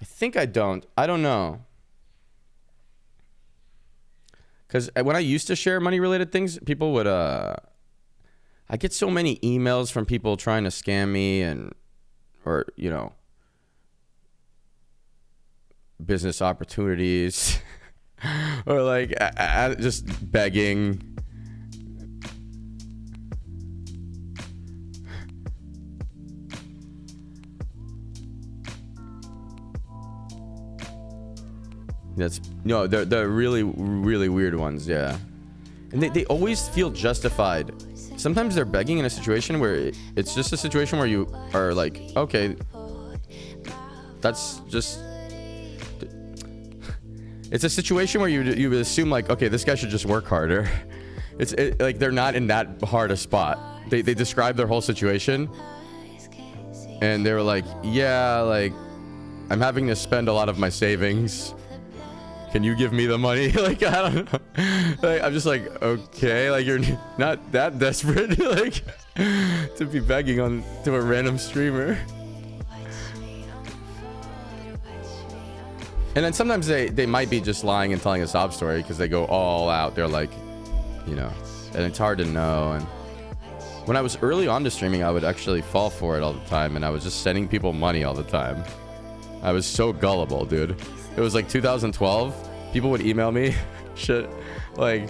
Speaker 1: I think I don't. I don't know. Because when I used to share money-related things, people would... I get so many emails from people trying to scam me and... Or, you know... business opportunities. Or, like, just begging... That's no, they're really weird ones, yeah. And they always feel justified. Sometimes they're begging in a situation where it's just a situation where you are like, okay, that's just. It's a situation where you would assume like, okay, this guy should just work harder. It's like they're not in that hard a spot. They describe their whole situation, and they were like, yeah, like I'm having to spend a lot of my savings. Can you give me the money? Like, I don't know. Like, I'm just like, okay, like you're not that desperate, like, to be begging on to a random streamer. And then sometimes they might be just lying and telling a sob story because they go all out. They're like, you know, and it's hard to know. And when I was early on to streaming, I would actually fall for it all the time, and I was just sending people money all the time. I was so gullible, dude. It was like 2012. People would email me shit, like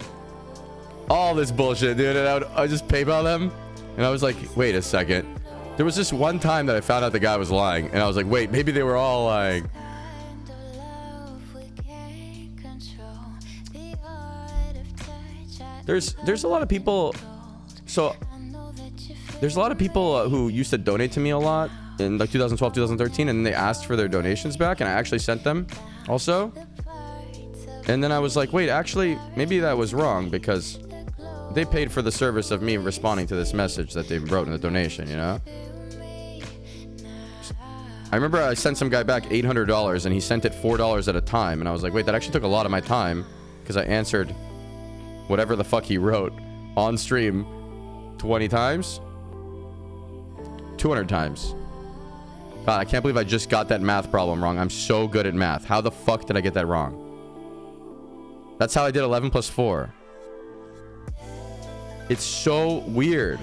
Speaker 1: all this bullshit, dude, and I would just PayPal them. And I was like, wait a second. There was this one time that I found out the guy was lying, and I was like, wait, maybe they were all lying. There's a lot of people. So there's a lot of people who used to donate to me a lot in like 2012, 2013, and they asked for their donations back, and I actually sent them also. And then I was like, wait, actually, maybe that was wrong because they paid for the service of me responding to this message that they wrote in the donation, you know? I remember I sent some guy back $800 and he sent it $4 at a time. And I was like, wait, that actually took a lot of my time because I answered whatever the fuck he wrote on stream 20 times, 200 times. God, I can't believe I just got that math problem wrong. I'm so good at math. How the fuck did I get that wrong? That's how I did 11 plus 4. It's so weird.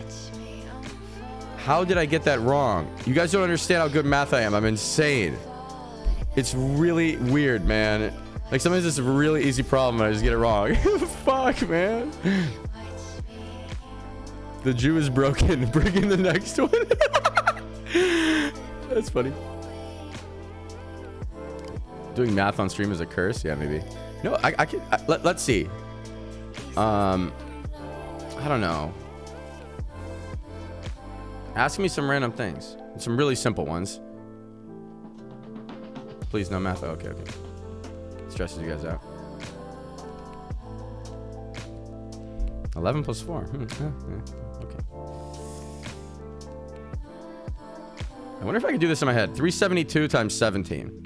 Speaker 1: How did I get that wrong? You guys don't understand how good math I am. I'm insane. It's really weird, man. Like sometimes it's a really easy problem and I just get it wrong. Fuck, man. The Jew is broken. Bring in the next one. That's funny. Doing math on stream is a curse? Yeah, maybe. No, I can. Let's see. I don't know. Ask me some random things. Some really simple ones. Please, no math. Oh, okay. Stresses you guys out. 11 plus 4. Okay. I wonder if I could do this in my head. 372 times 17.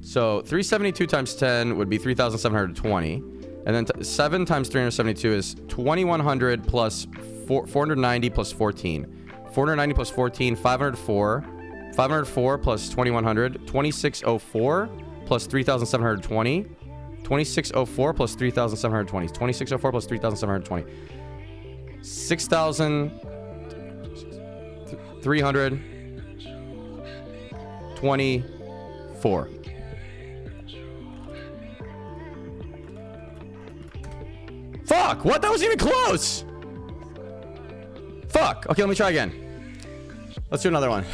Speaker 1: So 372 times 10 would be 3,720. And then 7 times 372 is 2,100 plus 490 plus 14. 490 plus 14, 504. 504 plus 2,100, 2,604 plus 3,720. 2,604 plus 3,720. 2,604 plus 3,720. 6,324. Fuck! What? That wasn't even close! Fuck! Okay, let me try again. Let's do another one.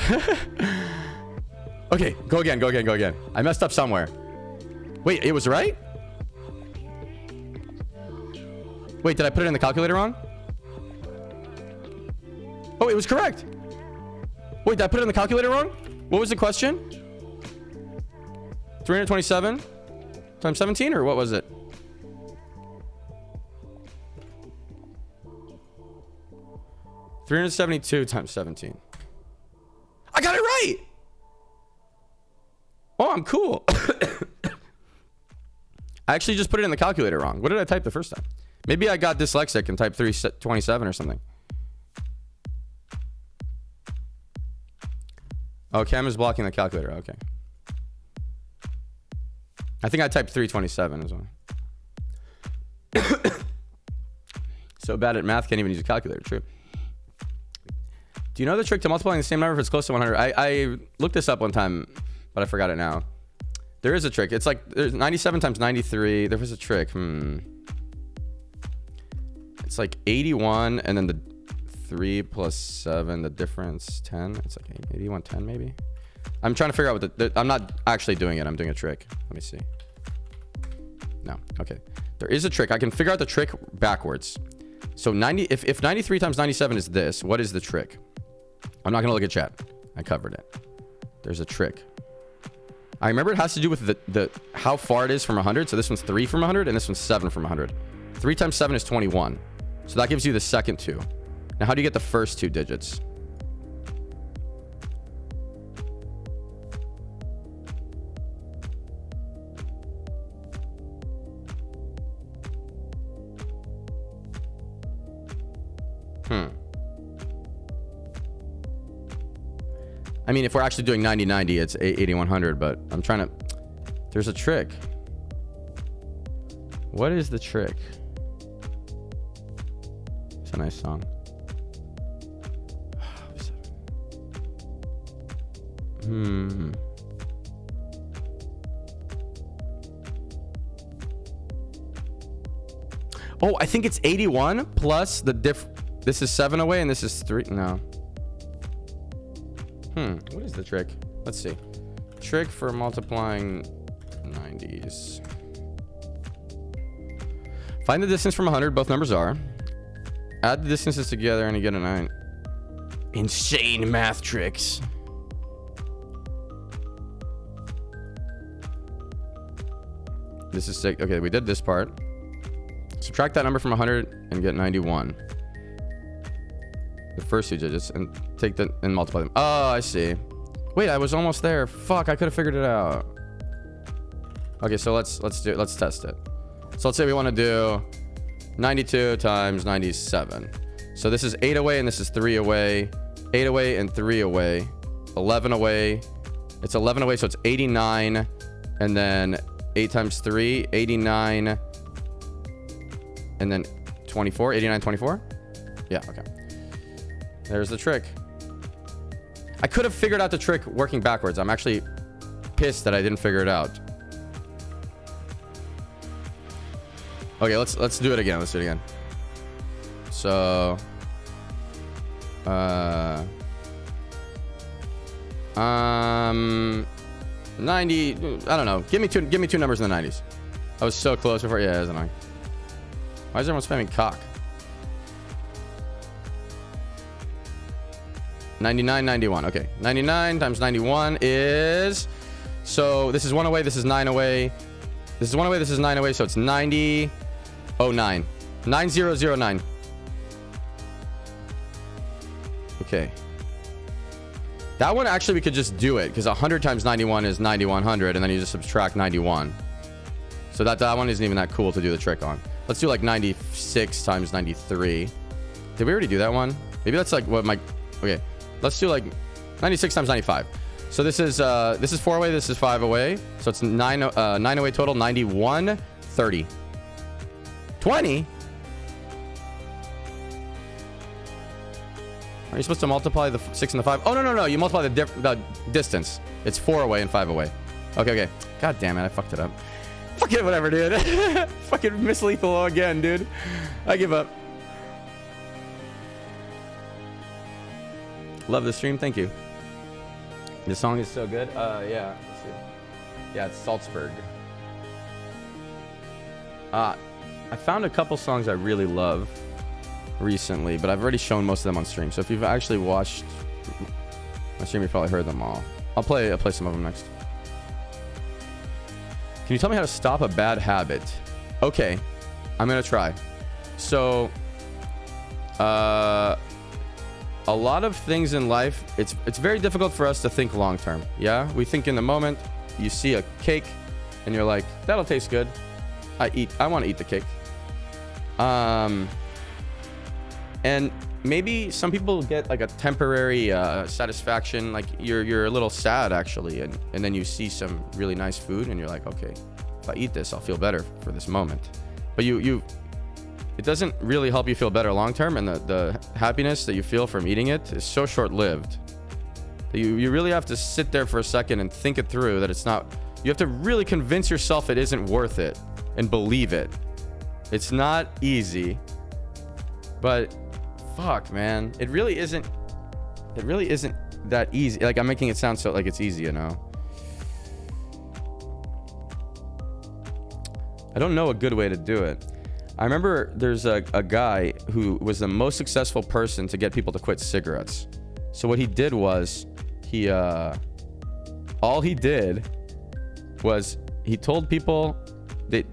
Speaker 1: Okay, go again. I messed up somewhere. Wait, it was right? Wait, did I put it in the calculator wrong? Oh, it was correct. Wait, did I put it in the calculator wrong? What was the question? 327 times 17, or what was it? $372 times 17. I got it right. Oh, I'm cool. I actually just put it in the calculator wrong. What did I type the first time? Maybe I got dyslexic and typed 327 or something. Oh, Cam is blocking the calculator. Okay. I think I typed 327 as well. So bad at math, can't even use a calculator. True. Do you know the trick to multiplying the same number if it's close to 100? I looked this up one time, but I forgot it now. There is a trick. It's like there's 97 times 93. There was a trick. It's like 81 and then the 3 plus 7, the difference 10. It's like 81, 10 maybe. I'm trying to figure out what I'm not actually doing it. I'm doing a trick. Let me see. No. Okay. There is a trick. I can figure out the trick backwards. So if 93 times 97 is this, what is the trick? I'm not going to look at chat. I covered it. There's a trick. I remember it has to do with the how far it is from 100. So this one's 3 from 100 and this one's 7 from 100. 3 times 7 is 21. So that gives you the second 2. Now, how do you get the first 2 digits? I mean, if we're actually doing 90-90, it's 8100, but I'm trying to... There's a trick. What is the trick? It's a nice song. Oh, I think it's 81 plus the This is 7 away and this is 3. No. What is the trick? Let's see. Trick for multiplying 90s. Find the distance from 100. Both numbers are. Add the distances together and you get a 9. Insane math tricks. This is sick. Okay, we did this part. Subtract that number from 100 and get 91. The first 2 digits and take that and multiply them. Oh, I see. Wait, I was almost there. Fuck, I could have figured it out. Okay, so let's do it. Let's test it. So let's say we want to do 92 times 97. So this is 8 away and this is 3 away. 8 away and 3 away. 11 away. It's 11 away, so it's 89. And then 8 times 3, 89. And then 24. 89, 24? Yeah, okay. There's the trick. I could have figured out the trick working backwards. I'm actually pissed that I didn't figure it out. Okay, let's do it again. Let's do it again. So 90, I don't know. Give me two numbers in the 90s. I was so close before. Yeah, it's annoying. Why is everyone spamming cock? 99, 91. Okay. 99 times 91 is... So this is 1 away. This is 9 away. This is 1 away. This is 9 away. So it's 90... Oh, 9. 9009. Okay. That one, actually, we could just do it. Because 100 times 91 is 9100. And then you just subtract 91. So that one isn't even that cool to do the trick on. Let's do like 96 times 93. Did we already do that one? Maybe that's like what my... Okay. Let's do like 96 times 95. So this is 4 away. This is 5 away. So it's 9 away total. 91, 30. 20? Are you supposed to multiply the 6 and the 5? Oh, no. You multiply the distance. It's 4 away and 5 away. Okay. God damn it. I fucked it up. Fuck it, whatever, dude. Fucking Miss Lethal again, dude. I give up. Love the stream. Thank you. This song is so good. Yeah. Let's see. Yeah, it's Salzburg. I found a couple songs I really love recently, but I've already shown most of them on stream. So if you've actually watched my stream, you've probably heard them all. I'll play some of them next. Can you tell me how to stop a bad habit? Okay, I'm gonna try. So, a lot of things in life, it's very difficult for us to think long term. Yeah, we think in the moment. You see a cake, and you're like, "That'll taste good. I want to eat the cake." And maybe some people get like a temporary satisfaction, like you're a little sad actually, and then you see some really nice food and you're like, okay, if I eat this, I'll feel better for this moment. But it doesn't really help you feel better long term, and the happiness that you feel from eating it is so short-lived that you really have to sit there for a second and think it through, that it's not, you have to really convince yourself it isn't worth it and believe it. It's not easy, but fuck, man, it really isn't that easy. Like, I'm making it sound so like it's easy, you know. I don't know a good way to do it. I remember there's a guy who was the most successful person to get people to quit cigarettes. So what he did was all he did was he told people that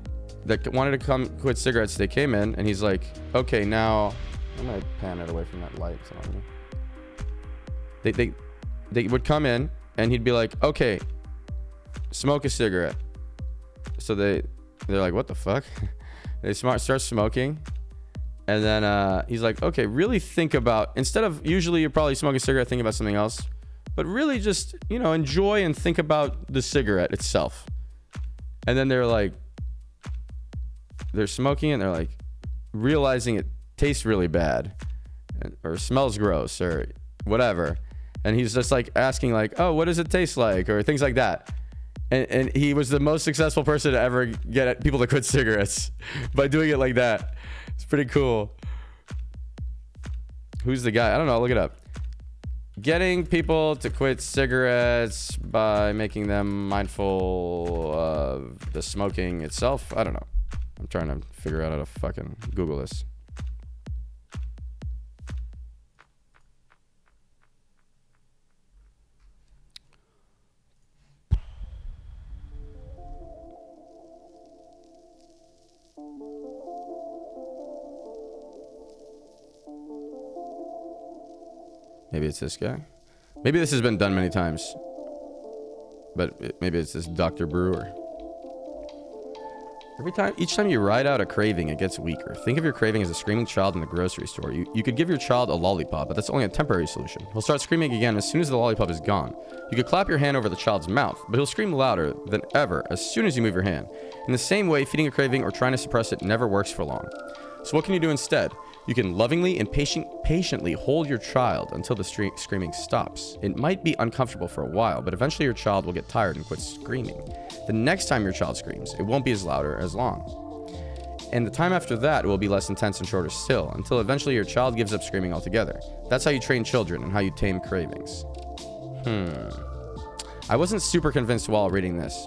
Speaker 1: wanted to come quit cigarettes, they came in and he's like, okay, now I'm gonna pan it away from that light. They would come in and he'd be like, okay, smoke a cigarette. So they're like, what the fuck? They start smoking, and then he's like, okay, really think about, instead of, usually you're probably smoking a cigarette thinking about something else, but really just, you know, enjoy and think about the cigarette itself. And then they're smoking and they're like realizing it tastes really bad or smells gross or whatever, and he's just like asking like, oh, what does it taste like, or things like that. And he was the most successful person to ever get people to quit cigarettes by doing it like that. It's pretty cool. Who's the guy? I don't know. I'll look it up. Getting people to quit cigarettes by making them mindful of the smoking itself. I don't know. I'm trying to figure out how to fucking Google this. Maybe it's this guy. Maybe this has been done many times. But maybe it's this Dr. Brewer. Each time you ride out a craving, it gets weaker. Think of your craving as a screaming child in the grocery store. You could give your child a lollipop, but that's only a temporary solution. He'll start screaming again as soon as the lollipop is gone. You could clap your hand over the child's mouth, but he'll scream louder than ever as soon as you move your hand. In the same way, feeding a craving or trying to suppress it never works for long. So what can you do instead? You can lovingly and patiently hold your child until the screaming stops. It might be uncomfortable for a while, but eventually your child will get tired and quit screaming. The next time your child screams, it won't be as loud or as long. And the time after that, it will be less intense and shorter still, until eventually your child gives up screaming altogether. That's how you train children and how you tame cravings. I wasn't super convinced while reading this,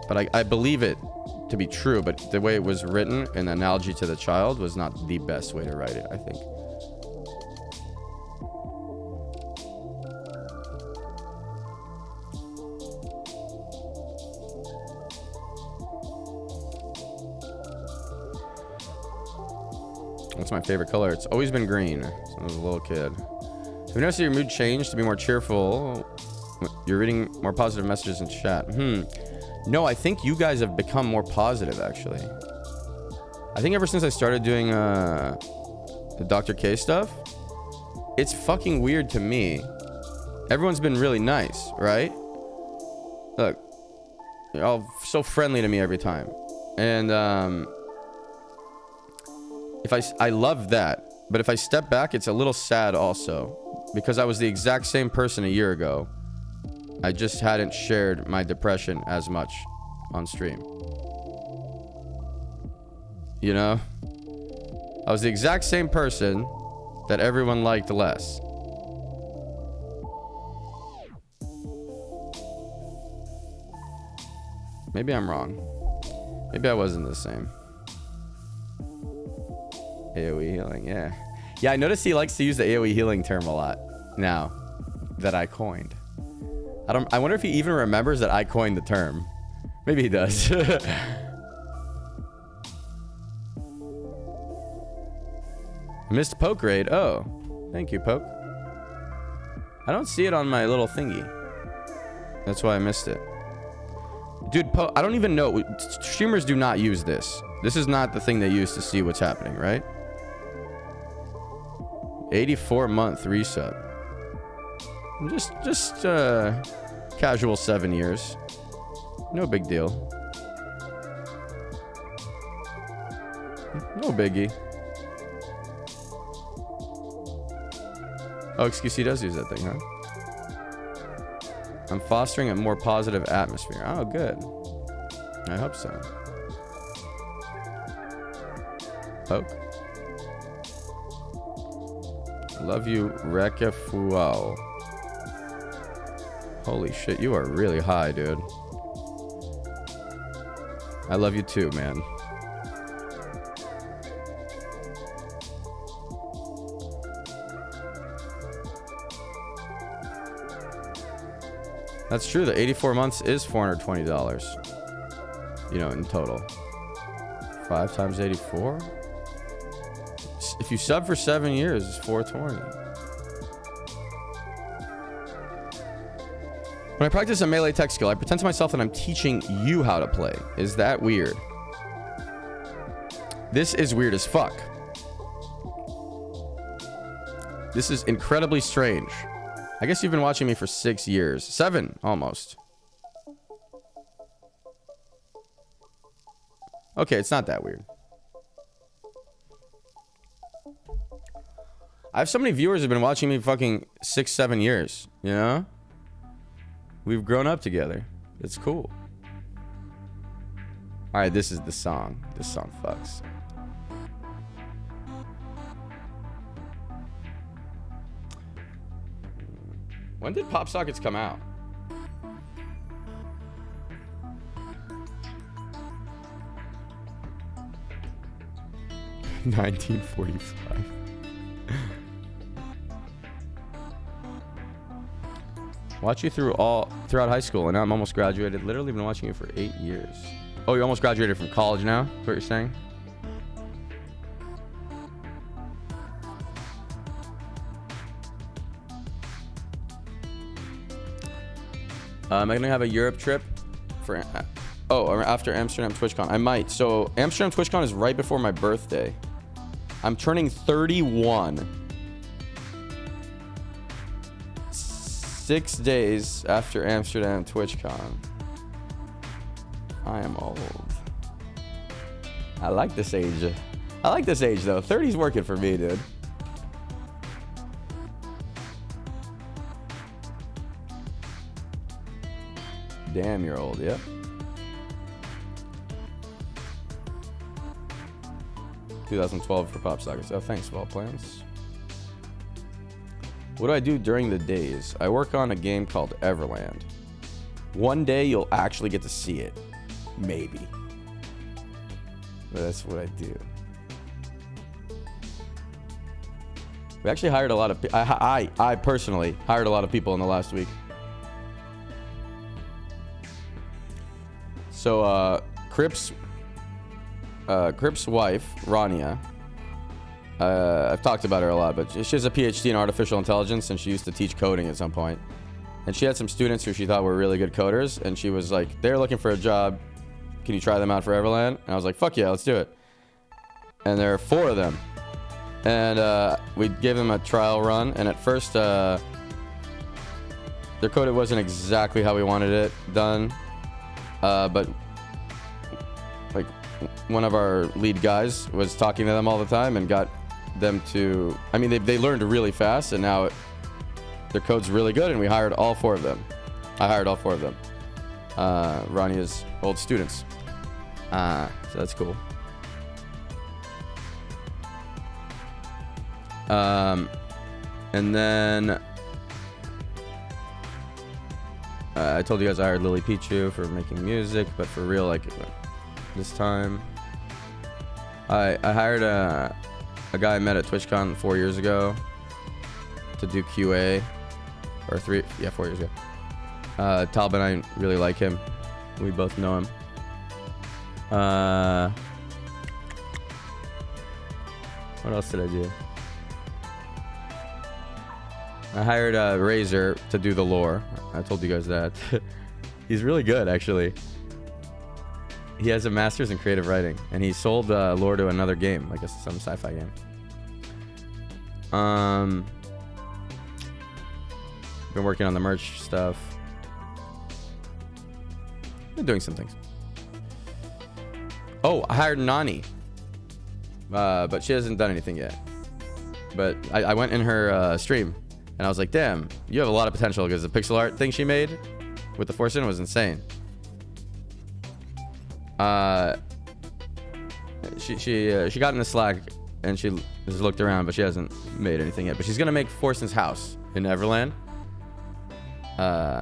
Speaker 1: but I believe it to be true, but the way it was written, an analogy to the child, was not the best way to write it, I think. What's my favorite color? It's always been green since I was a little kid. Have you noticed your mood changed to be more cheerful? You're reading more positive messages in chat. No, I think you guys have become more positive, actually. I think ever since I started doing the Dr. K stuff, it's fucking weird to me. Everyone's been really nice, right? Look, you're all so friendly to me every time. And I love that. But if I step back, it's a little sad also. Because I was the exact same person a year ago. I just hadn't shared my depression as much on stream. You know? I was the exact same person that everyone liked less. Maybe I'm wrong. Maybe I wasn't the same. AoE healing, yeah. Yeah, I noticed he likes to use the AoE healing term a lot now that I coined. I wonder if he even remembers that I coined the term. Maybe he does. Missed Poke raid. Oh, thank you, Poke. I don't see it on my little thingy. That's why I missed it. Dude, I don't even know. Streamers do not use this. This is not the thing they use to see what's happening, right? 84-month resub. Just casual 7 years. No big deal. No biggie. Oh, excuse, he does use that thing, huh? I'm fostering a more positive atmosphere. Oh, good. I hope so. Poke. Love you, reckful. Holy shit, you are really high, dude. I love you too, man. That's true. The 84 months is $420. You know, in total. 5 times 84? If you sub for 7 years, it's $420. When I practice a melee tech skill, I pretend to myself that I'm teaching you how to play. Is that weird? This is weird as fuck. This is incredibly strange. I guess you've been watching me for 6 years. 7, almost. Okay, it's not that weird. I have so many viewers who've been watching me fucking 6, 7 years, you know? We've grown up together. It's cool. Alright, this is the song. This song fucks. When did Pop Sockets come out? $1945. Watch you throughout high school, and now I'm almost graduated. Literally been watching you for 8 years. Oh, you almost graduated from college now? Is what you're saying? Am I gonna have a Europe trip for? After Amsterdam TwitchCon, I might. So Amsterdam TwitchCon is right before my birthday. I'm turning 31. 6 days after Amsterdam TwitchCon. I am old. I like this age. I like this age though. 30's working for me, dude. Damn, you're old, yep. 2012 for Pop Sockets. Oh, thanks, Well Plans. What do I do during the days? I work on a game called Everland. One day you'll actually get to see it. Maybe. But that's what I do. We actually hired a lot of I personally hired a lot of people in the last week. So Crip's wife, Rania, I've talked about her a lot, but she has a PhD in artificial intelligence, and she used to teach coding at some point. And she had some students who she thought were really good coders, and she was like, they're looking for a job. Can you try them out for Everland? And I was like, fuck yeah, let's do it. And there are 4 of them. And we gave them a trial run, and at first their code wasn't exactly how we wanted it done. But like one of our lead guys was talking to them all the time and got them to, I mean, they learned really fast, and now their code's really good, and we hired all 4 of them. I hired all 4 of them. Rania's old students. So that's cool. And then I told you guys I hired Lily Pichu for making music, but for real, like this time, I hired a guy I met at TwitchCon 4 years ago to do QA, or 4 years ago. Talbot and I really like him. We both know him. What else did I do? I hired Razor to do the lore. I told you guys that. He's really good, actually. He has a master's in creative writing, and he sold lore to another game, like some sci-fi game. Been working on the merch stuff. Been doing some things. Oh, I hired Nani. But she hasn't done anything yet. But I went in her stream, and I was like, damn, you have a lot of potential, because the pixel art thing she made with the Force in was insane. She got in the Slack, and she just looked around, but she hasn't made anything yet. But she's going to make Forsen's house in Neverland.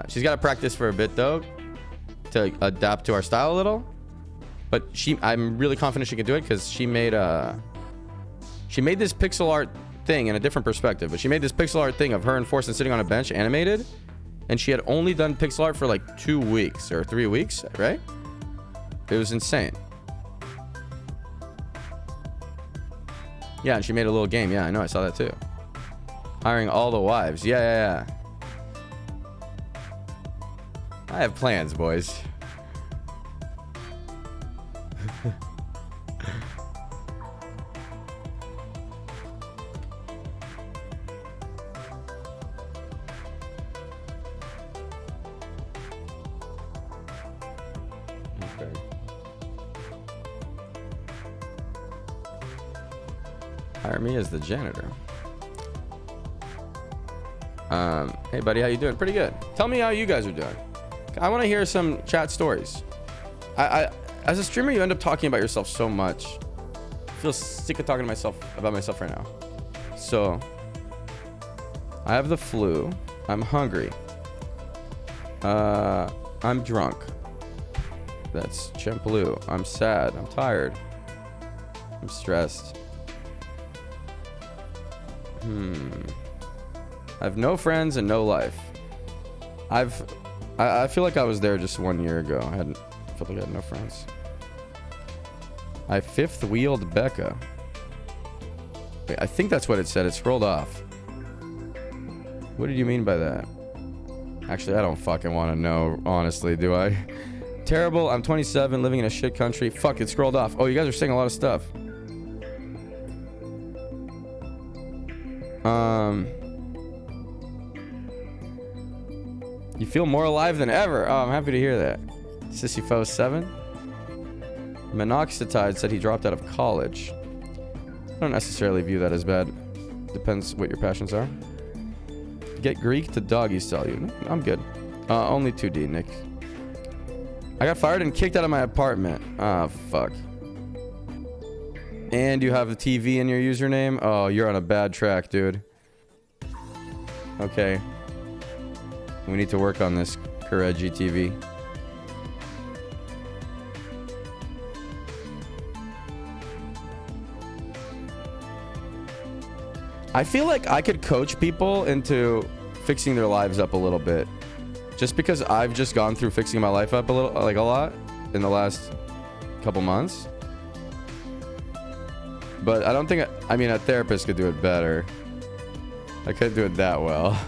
Speaker 1: She's got to practice for a bit, though, to adapt to our style a little. But I'm really confident she can do it, because she made this pixel art thing in a different perspective. But she made this pixel art thing of her and Forsen sitting on a bench animated, and she had only done pixel art for like 2 weeks or 3 weeks, right? It was insane. Yeah, and she made a little game. Yeah, I know, I saw that too. Hiring all the wives. Yeah. I have plans, boys. Okay. Hire me as the janitor. Hey buddy, how you doing? Pretty good. Tell me how you guys are doing. I want to hear some chat stories. I as a streamer, you end up talking about yourself so much. I feel sick of talking to about myself right now. So, I have the flu. I'm hungry. I'm drunk. That's Champaloo. I'm sad. I'm tired. I'm stressed. I have no friends and no life. I feel like I was there just 1 year ago. I felt like I had no friends. I fifth wheeled Becca. Wait, I think that's what it said. It scrolled off. What did you mean by that? Actually, I don't fucking want to know, honestly, do I? Terrible. I'm 27, living in a shit country. Fuck, it scrolled off. Oh, you guys are saying a lot of stuff. You feel more alive than ever. Oh, I'm happy to hear that. Sisyphos7. Minoxidil said he dropped out of college. I don't necessarily view that as bad. Depends what your passions are. Get Greek to doggy style you. No, I'm good. Only 2D, Nick. I got fired and kicked out of my apartment. Ah, fuck. And you have the TV in your username? Oh, you're on a bad track, dude. Okay. We need to work on this, Kareji TV. I feel like I could coach people into fixing their lives up a little bit. Just because I've just gone through fixing my life up a lot in the last couple months. But I don't think, I mean, a therapist could do it better. I couldn't do it that well.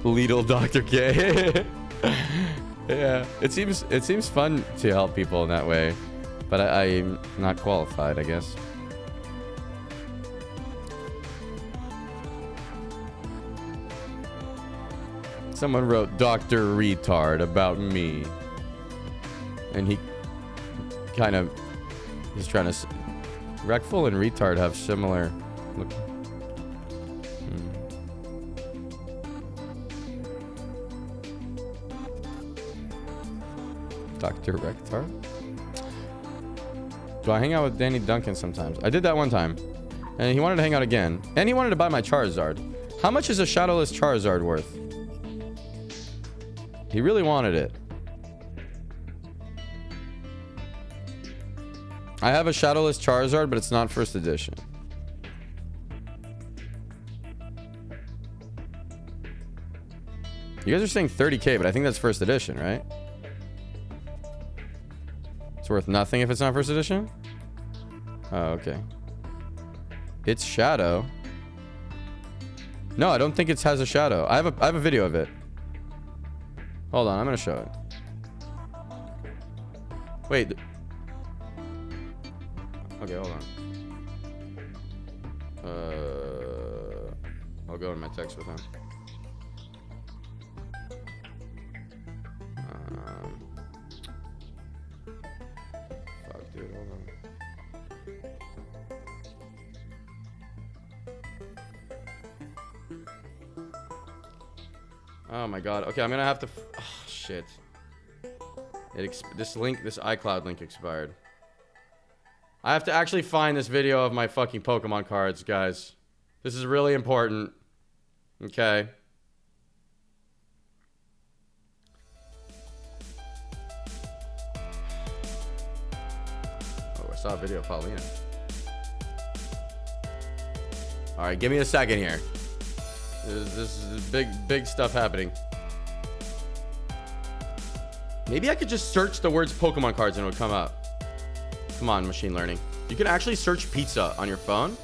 Speaker 1: Lidl Dr. K. Yeah, it seems fun to help people in that way, but I'm not qualified, I guess. Someone wrote Dr. Retard about me, and he kind of he's trying to. Reckful and retard have similar look. Dr. Rectar. Do I hang out with Danny Duncan sometimes? I did that one time. And he wanted to hang out again. And he wanted to buy my Charizard. How much is a shadowless Charizard worth? He really wanted it. I have a shadowless Charizard, but it's not first edition. You guys are saying 30k, but I think that's first edition, right? It's worth nothing if it's not first edition? Oh, okay. It's Shadow. No, I don't think it has a shadow. I have a video of it. Hold on, I'm gonna show it. Wait. Okay, hold on. I'll go in my text with him. Fuck, dude, hold on. Oh my god. Okay, I'm gonna have to. Oh, shit. This iCloud link expired. I have to actually find this video of my fucking Pokemon cards, guys. This is really important. Okay. Oh, I saw a video of Paulina. Alright, give me a second here. This is big stuff happening. Maybe I could just search the words Pokemon cards and it would come up. Come on, machine learning. You can actually search pizza on your phone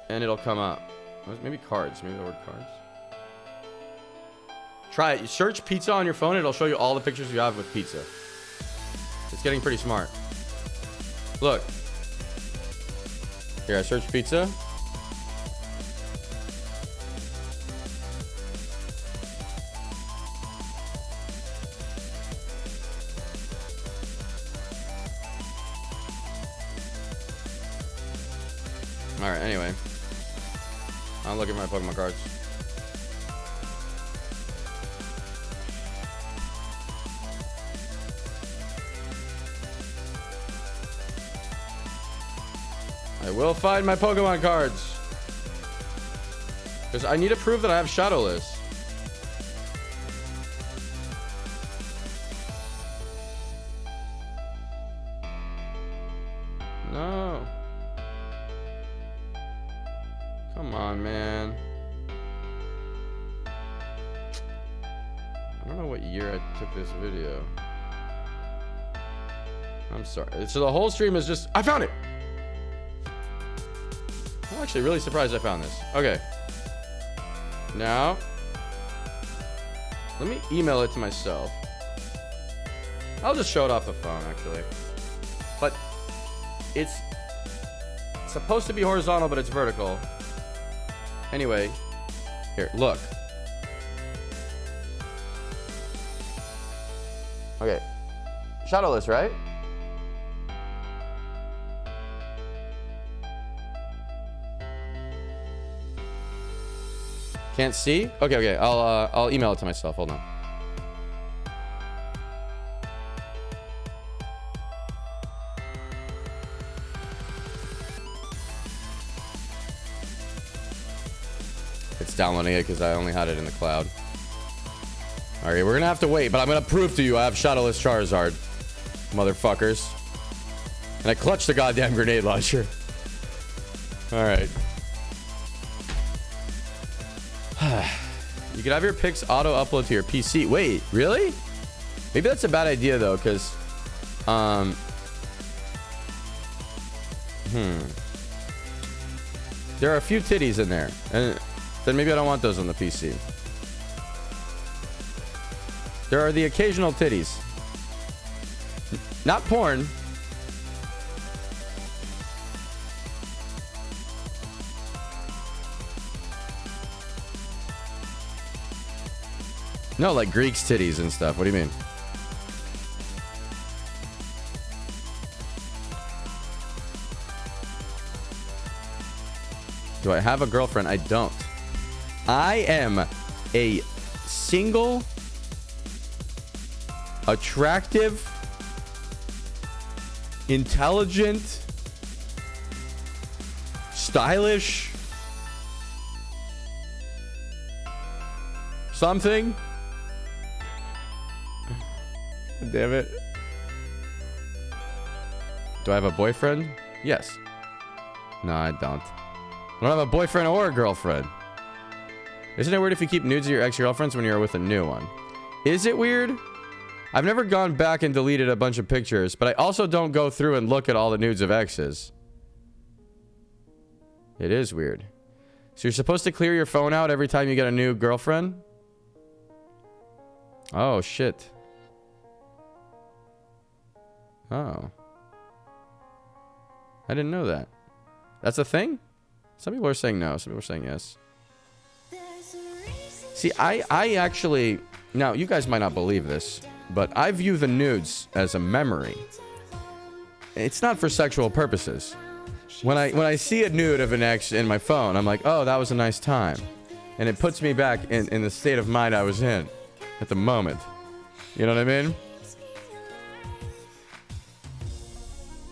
Speaker 1: and it'll come up. Maybe cards. Maybe the word cards. Try it. You search pizza on your phone, it'll show you all the pictures you have with pizza. It's getting pretty smart. Look. Here, I searched pizza. Alright, anyway. I'll look at my Pokemon cards. I will find my Pokemon cards. Because I need to prove that I have Shadowless. No. Come on, man. I don't know what year I took this video. I'm sorry. So the whole stream is just... I found it! I'm actually really surprised I found this. Okay. Now... let me email it to myself. I'll just show it off the phone, actually. But... it's supposed to be horizontal, but it's vertical. Anyway, here, look. Okay. Shadowless, right? Can't see? Okay. I'll email it to myself. Hold on. It's downloading it because I only had it in the cloud. Alright, we're gonna have to wait, but I'm gonna prove to you I have Shadowless Charizard. Motherfuckers. And I clutched the goddamn grenade launcher. Alright. You can have your pics auto-upload to your PC. Wait, really? Maybe that's a bad idea, though, because... There are a few titties in there. And then maybe I don't want those on the PC. There are the occasional titties. Not porn. No, like Greeks titties and stuff. What do you mean? Do I have a girlfriend? I don't. I am a single, attractive, intelligent, stylish, something. Damn it. Do I have a boyfriend? Yes. No, I don't. I don't have a boyfriend or a girlfriend. Isn't it weird if you keep nudes of your ex-girlfriends when you're with a new one? Is it weird? I've never gone back and deleted a bunch of pictures, but I also don't go through and look at all the nudes of exes. It is weird. So you're supposed to clear your phone out every time you get a new girlfriend? Oh, shit. Oh. I didn't know that. That's a thing? Some people are saying no. Some people are saying yes. See, I actually... Now, you guys might not believe this, but I view the nudes as a memory. It's not for sexual purposes. When I see a nude of an ex in my phone, I'm like, oh, that was a nice time. And it puts me back in the state of mind I was in at the moment. You know what I mean?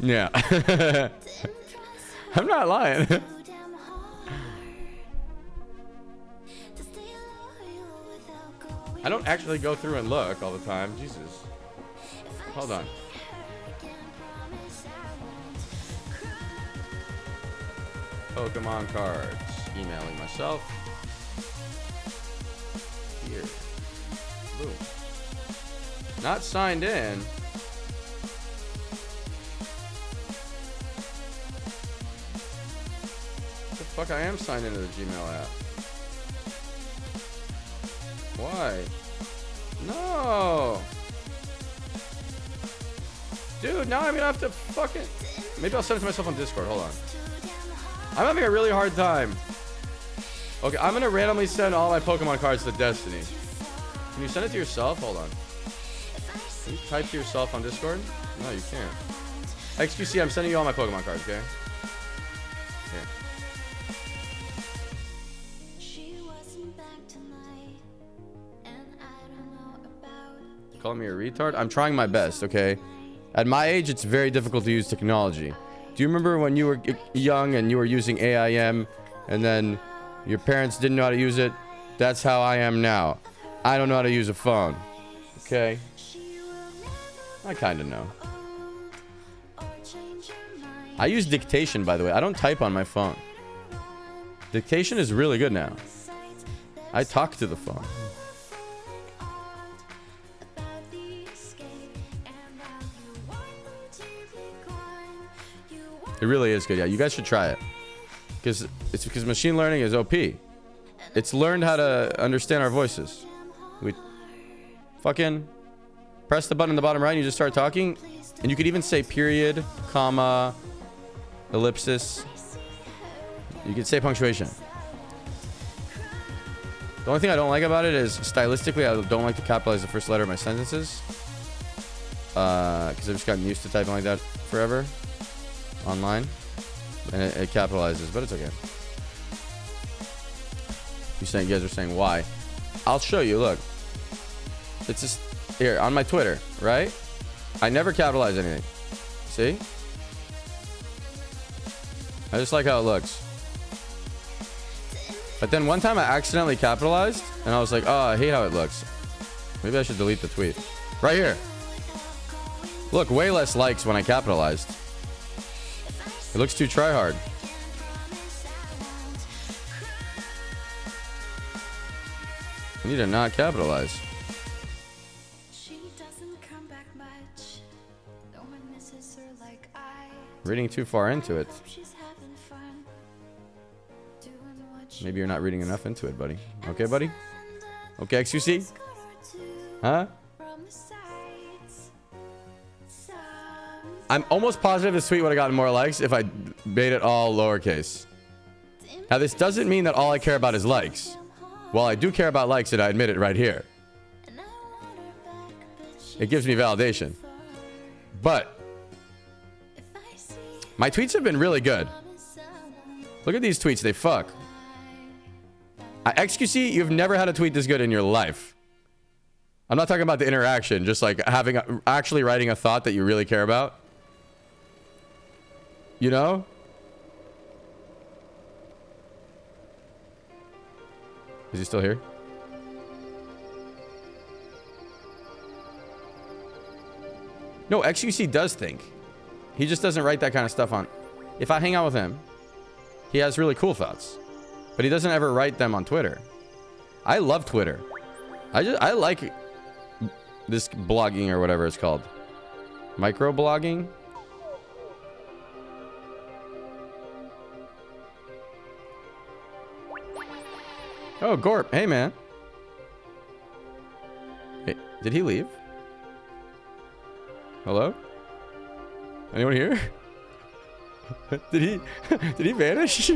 Speaker 1: Yeah. I'm not lying. I don't actually go through and look all the time. Jesus. Hold on. Pokemon cards. Emailing myself. Here. Boom. Not signed in. The fuck, I am signed into the Gmail app. Why? No! Dude, now I'm gonna have to fucking... Maybe I'll send it to myself on Discord. Hold on. I'm having a really hard time. Okay, I'm gonna randomly send all my Pokemon cards to Destiny. Can you send it to yourself? Hold on. Can you type to yourself on Discord? No, you can't. XQC, I'm sending you all my Pokemon cards, okay? Here. Calling me a retard? I'm trying my best, okay? At my age, it's very difficult to use technology. Do you remember when you were young and you were using AIM and then your parents didn't know how to use it? That's how I am now. I don't know how to use a phone. Okay? I kind of know. I use dictation, by the way. I don't type on my phone. Dictation is really good now. I talk to the phone. It really is good. Yeah, you guys should try it. Because machine learning is OP. It's learned how to understand our voices. We fucking press the button in the bottom right and you just start talking. And you could even say period, comma, ellipsis. You could say punctuation. The only thing I don't like about it is stylistically, I don't like to capitalize the first letter of my sentences. Because I've just gotten used to typing like that forever. Online. And it capitalizes, but it's okay. You guys are saying why? I'll show you. Look. It's just here on my Twitter, right? I never capitalize anything. See? I just like how it looks. But then one time I accidentally capitalized and I was like, oh, I hate how it looks. Maybe I should delete the tweet. Right here. Look, way less likes when I capitalized. It looks too try-hard. I need to not capitalize. Reading too far into it. Maybe you're not reading enough into it, buddy. Okay, buddy? Okay, XQC? Huh? I'm almost positive this tweet would have gotten more likes if I made it all lowercase. Now, this doesn't mean that all I care about is likes. Well, I do care about likes, and I admit it right here. It gives me validation. But my tweets have been really good. Look at these tweets. They fuck. XQC, you've never had a tweet this good in your life. I'm not talking about the interaction, just like actually writing a thought that you really care about. You know? Is he still here? No, XQC does think. He just doesn't write that kind of stuff on. If I hang out with him, he has really cool thoughts. But he doesn't ever write them on Twitter. I love Twitter. I like this blogging or whatever it's called. Microblogging. Oh, Gorp. Hey, man. Hey, did he leave? Hello? Anyone here? Did he vanish?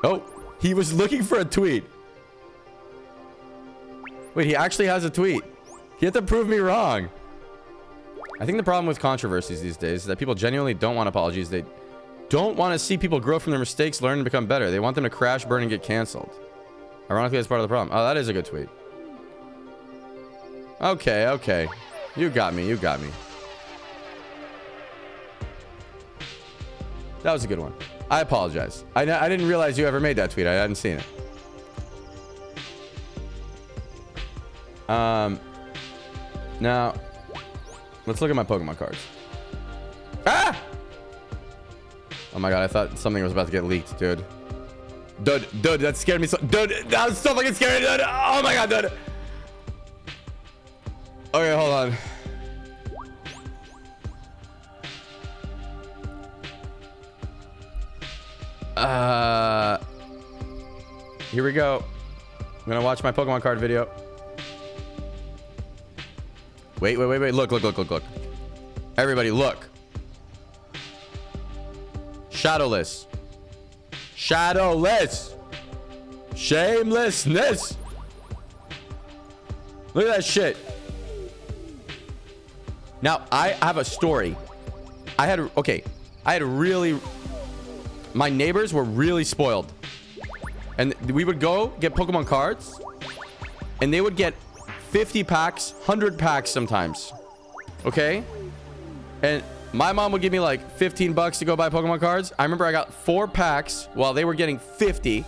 Speaker 1: Oh, he was looking for a tweet. Wait, he actually has a tweet. He had to prove me wrong. I think the problem with controversies these days is that people genuinely don't want apologies. They don't want to see people grow from their mistakes, learn, and become better. They want them to crash, burn, and get canceled. Ironically, that's part of the problem. Oh, that is a good tweet. Okay, okay. You got me. You got me. That was a good one. I apologize. I didn't realize you ever made that tweet. I hadn't seen it. Now, let's look at my Pokemon cards. Ah! Oh my god, I thought something was about to get leaked, dude. Dude, that scared me so... Dude, that was so fucking scary, dude. Oh my god, dude. Okay, hold on. Here we go. I'm gonna watch my Pokemon card video. Wait. Look. Everybody, look. Shadowless. Shamelessness. Look at that shit. Now, I have a story. My neighbors were really spoiled. And we would go get Pokemon cards. And they would get 50 packs, 100 packs sometimes. Okay? And my mom would give me like 15 bucks to go buy Pokemon cards. I remember I got 4 packs while they were getting 50.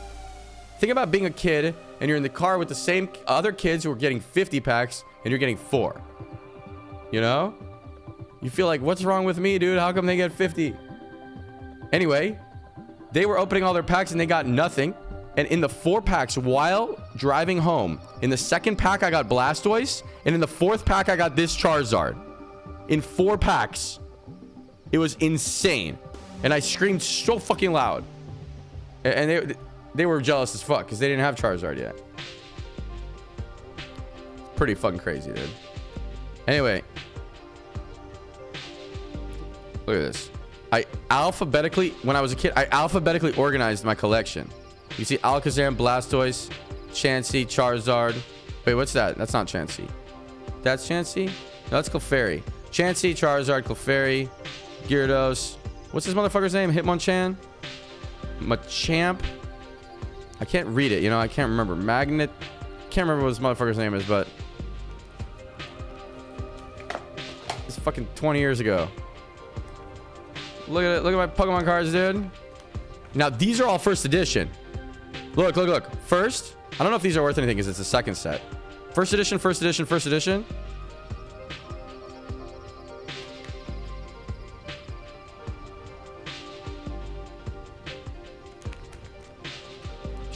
Speaker 1: Think about being a kid and you're in the car with the same other kids who are getting 50 packs and you're getting 4. You know? You feel like, what's wrong with me, dude? How come they get 50? Anyway, they were opening all their packs and they got nothing. And in the 4 packs while driving home, in the 2nd pack, I got Blastoise. And in the 4th pack, I got this Charizard. In 4 packs. It was insane. And I screamed so fucking loud. And they were jealous as fuck because they didn't have Charizard yet. Pretty fucking crazy, dude. Anyway. Look at this. When I was a kid, I alphabetically organized my collection. You see Alakazam, Blastoise, Chansey, Charizard. Wait, what's that? That's not Chansey. That's Chansey? No, that's Clefairy. Chansey, Charizard, Clefairy, Gyarados. What's this motherfucker's name? Hitmonchan? Machamp? I can't read it, you know? I can't remember. Magnet? Can't remember what this motherfucker's name is, but... It's fucking 20 years ago. Look at it. Look at my Pokemon cards, dude. Now, these are all first edition. Look. First, I don't know if these are worth anything because it's the 2nd set. First edition. Should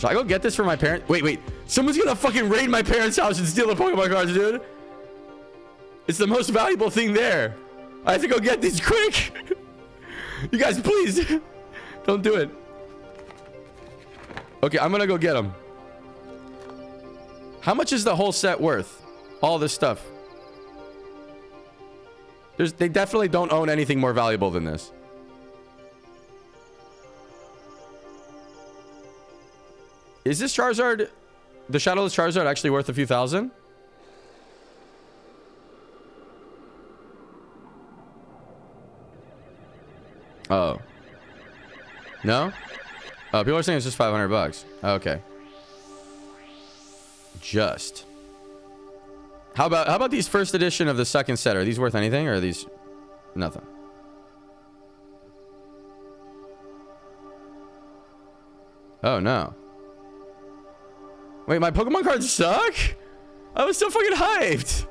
Speaker 1: I go get this for my parents? Wait. Someone's gonna fucking raid my parents' house and steal the Pokemon cards, dude. It's the most valuable thing there. I have to go get these quick. You guys, please. Don't do it. Okay, I'm gonna go get them. How much is the whole set worth? All this stuff. They definitely don't own anything more valuable than this. Is this Charizard, the Shadowless Charizard, actually worth a few thousand? Oh. No? Oh, people are saying it's just 500 bucks. Okay. Just. How about these first edition of the 2nd set? Are these worth anything or are these nothing? Oh no. Wait, my Pokemon cards suck? I was so fucking hyped.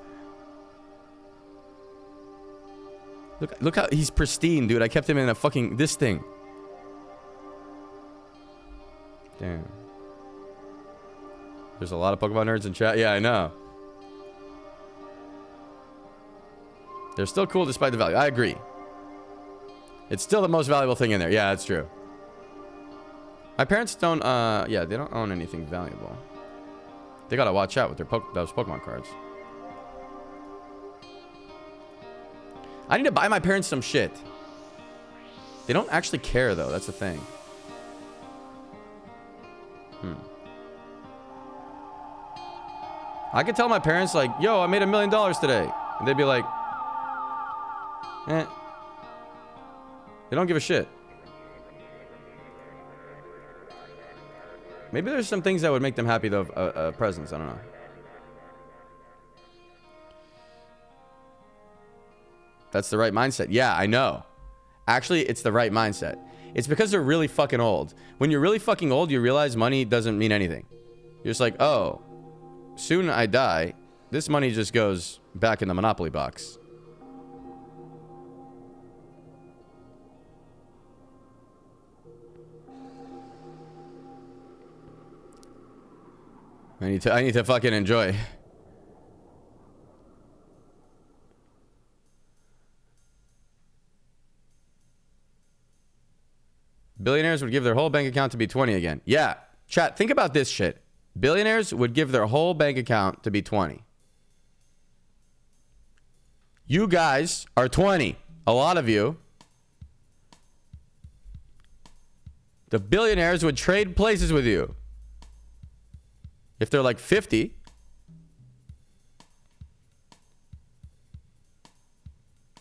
Speaker 1: Look how he's pristine, dude. I kept him in a fucking this thing. Damn. There's a lot of Pokemon nerds in chat. Yeah, I know. They're still cool despite the value. I agree. It's still the most valuable thing in there. Yeah, that's true. My parents don't, yeah, they don't own anything valuable. They gotta watch out with their those Pokemon cards. I need to buy my parents some shit. They don't actually care, though. That's the thing. I could tell my parents, like, yo, I made $1 million today. And they'd be like, eh. They don't give a shit. Maybe there's some things that would make them happy, though, presents. I don't know. That's the right mindset. Yeah, I know. Actually, it's the right mindset. It's because they're really fucking old. When you're really fucking old, you realize money doesn't mean anything. You're just like, oh, soon I die. This money just goes back in the Monopoly box. I need to fucking enjoy. Billionaires would give their whole bank account to be 20 again. Yeah. Chat, think about this shit. Billionaires would give their whole bank account to be 20. You guys are 20. A lot of you. The billionaires would trade places with you. If they're like 50.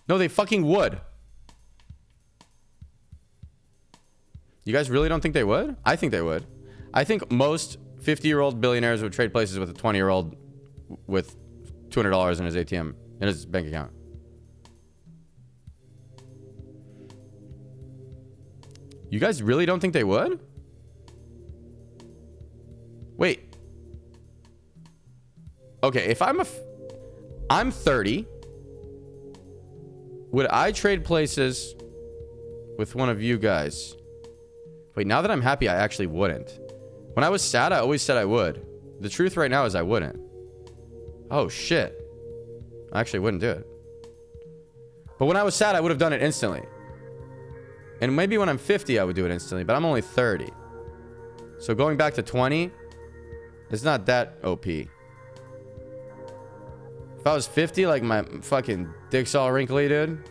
Speaker 1: No, they fucking would. You guys really don't think they would? I think they would. I think most 50-year-old billionaires would trade places with a 20-year-old with $200 in his ATM, in his bank account. You guys really don't think they would? Wait. Okay, if I'm 30. Would I trade places with one of you guys? Wait, now that I'm happy, I actually wouldn't. When I was sad, I always said I would. The truth right now is I wouldn't. Oh, shit. I actually wouldn't do it. But when I was sad, I would have done it instantly. And maybe when I'm 50, I would do it instantly, but I'm only 30. So going back to 20, it's not that OP. If I was 50, like my fucking dick's all wrinkly, dude.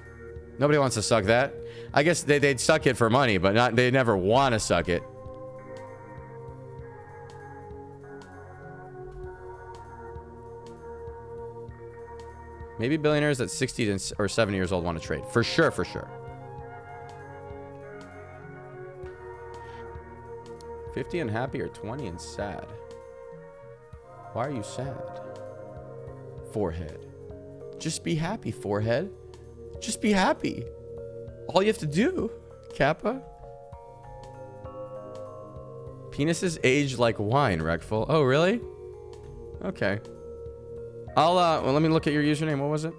Speaker 1: Nobody wants to suck that. I guess they'd suck it for money, but they never want to suck it. Maybe billionaires at 60 or 70 years old want to trade. For sure, for sure. 50 and happy or 20 and sad? Why are you sad? Forehead. Just be happy, forehead. Just be happy. All you have to do, Kappa. Penises age like wine, Reckful. Oh, really? Okay. Well, let me look at your username. What was it?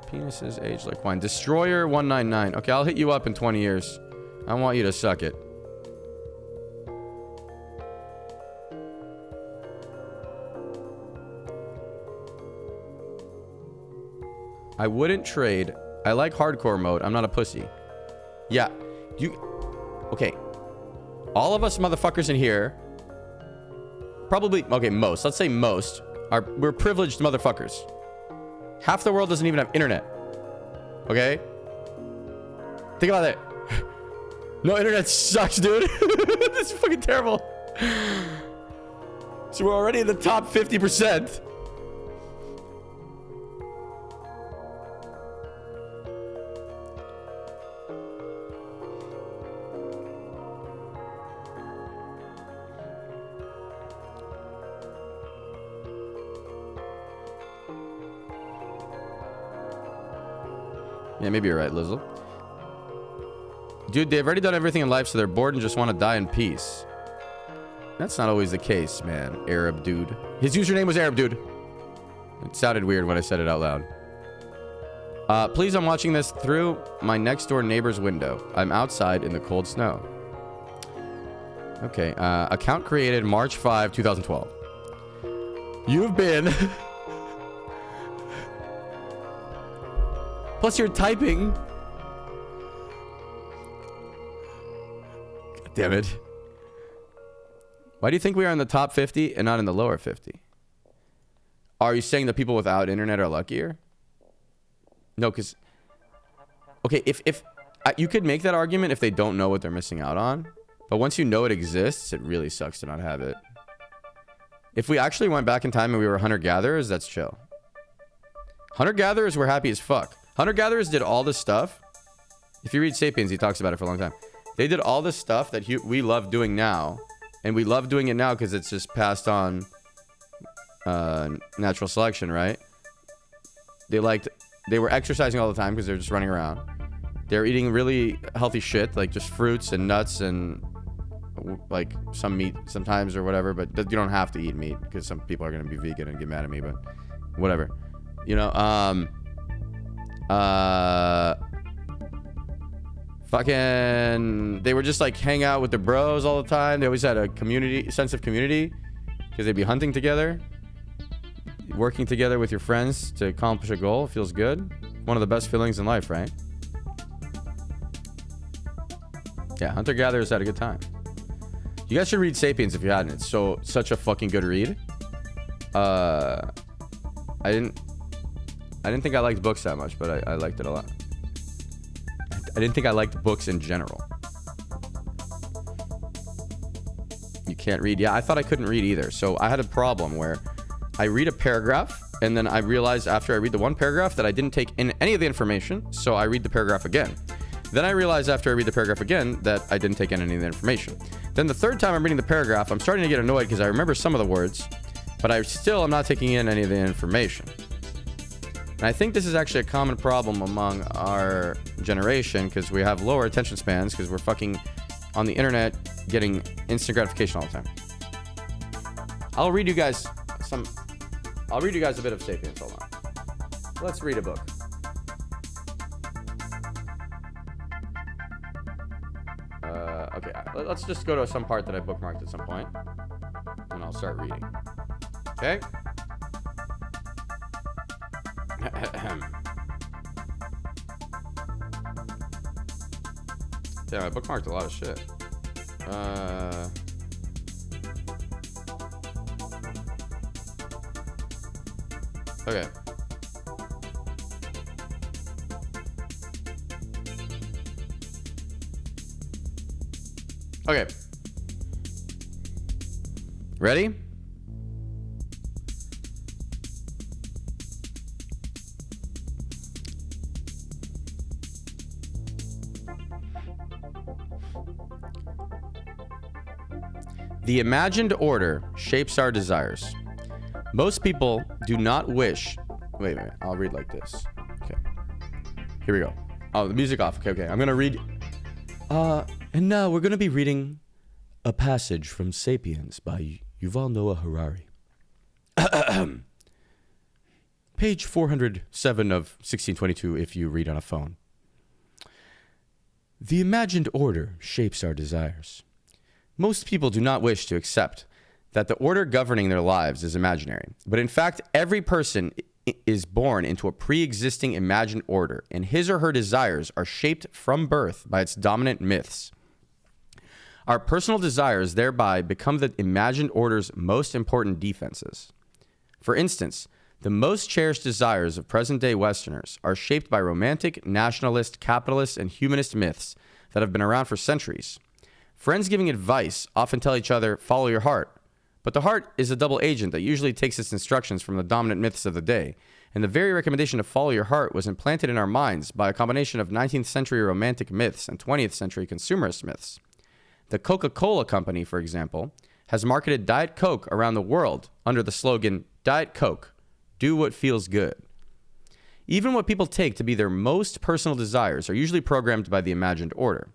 Speaker 1: Penises age like wine. Destroyer199. Okay, I'll hit you up in 20 years. I want you to suck it. I wouldn't trade. I like hardcore mode. I'm not a pussy. Yeah. Okay. All of us motherfuckers in here. Probably. Okay, most. Let's say most. We're privileged motherfuckers. Half the world doesn't even have internet. Okay? Think about it. No internet sucks, dude. This is fucking terrible. So we're already in the top 50%. Yeah, maybe you're right, Lizzle. Dude, they've already done everything in life, so they're bored and just want to die in peace. That's not always the case, man. Arab dude. His username was Arab dude. It sounded weird when I said it out loud. Please, I'm watching this through my next door neighbor's window. I'm outside in the cold snow. Okay, account created March 5, 2012. You've been... Plus you're typing. God damn it. Why do you think we are in the top 50 and not in the lower 50? Are you saying that people without internet are luckier? No, because... Okay, if you could make that argument if they don't know what they're missing out on. But once you know it exists, it really sucks to not have it. If we actually went back in time and we were hunter-gatherers, that's chill. Hunter-gatherers were happy as fuck. Hunter-gatherers did all this stuff. If you read Sapiens, he talks about it for a long time. They did all this stuff that we love doing now. And we love doing it now because it's just passed on natural selection, right? They were exercising all the time because they're just running around. They're eating really healthy shit, like just fruits and nuts and like some meat sometimes or whatever, but you don't have to eat meat because some people are going to be vegan and get mad at me, but whatever. You know, fucking, they were just like hang out with the bros all the time. They always had a sense of community because they'd be hunting together, working together with your friends to accomplish a goal. It feels good. One of the best feelings in life, right? Yeah, hunter-gatherers had a good time. You guys should read Sapiens if you hadn't. It's such a fucking good read. I didn't think I liked books that much, but I liked it a lot. I didn't think I liked books in general. You can't read. Yeah, I thought I couldn't read either. So I had a problem where I read a paragraph, and then I realized after I read the one paragraph that I didn't take in any of the information, so I read the paragraph again. Then I realized after I read the paragraph again that I didn't take in any of the information. Then the third time I'm reading the paragraph, I'm starting to get annoyed because I remember some of the words, but I still am not taking in any of the information. And I think this is actually a common problem among our generation because we have lower attention spans because we're fucking on the internet getting instant gratification all the time. I'll read you guys a bit of Sapiens. Hold on. Let's read a book. Okay, let's just go to some part that I bookmarked at some point, and I'll start reading. Okay? Yeah, I bookmarked a lot of shit. Okay. Okay. Ready? The imagined order shapes our desires. Most people do not wish... Wait a minute. I'll read like this. Okay. Here we go. Oh, the music off. Okay. I'm going to read... And now we're going to be reading a passage from Sapiens by Yuval Noah Harari. Page 407 of 1622 if you read on a phone. The imagined order shapes our desires. Most people do not wish to accept that the order governing their lives is imaginary, but in fact, every person is born into a pre-existing imagined order, and his or her desires are shaped from birth by its dominant myths. Our personal desires thereby become the imagined order's most important defenses. For instance, the most cherished desires of present-day Westerners are shaped by romantic, nationalist, capitalist, and humanist myths that have been around for centuries. Friends giving advice often tell each other, follow your heart. But the heart is a double agent that usually takes its instructions from the dominant myths of the day, and the very recommendation to follow your heart was implanted in our minds by a combination of 19th century romantic myths and 20th century consumerist myths. The Coca-Cola Company, for example, has marketed Diet Coke around the world under the slogan, Diet Coke, do what feels good. Even what people take to be their most personal desires are usually programmed by the imagined order.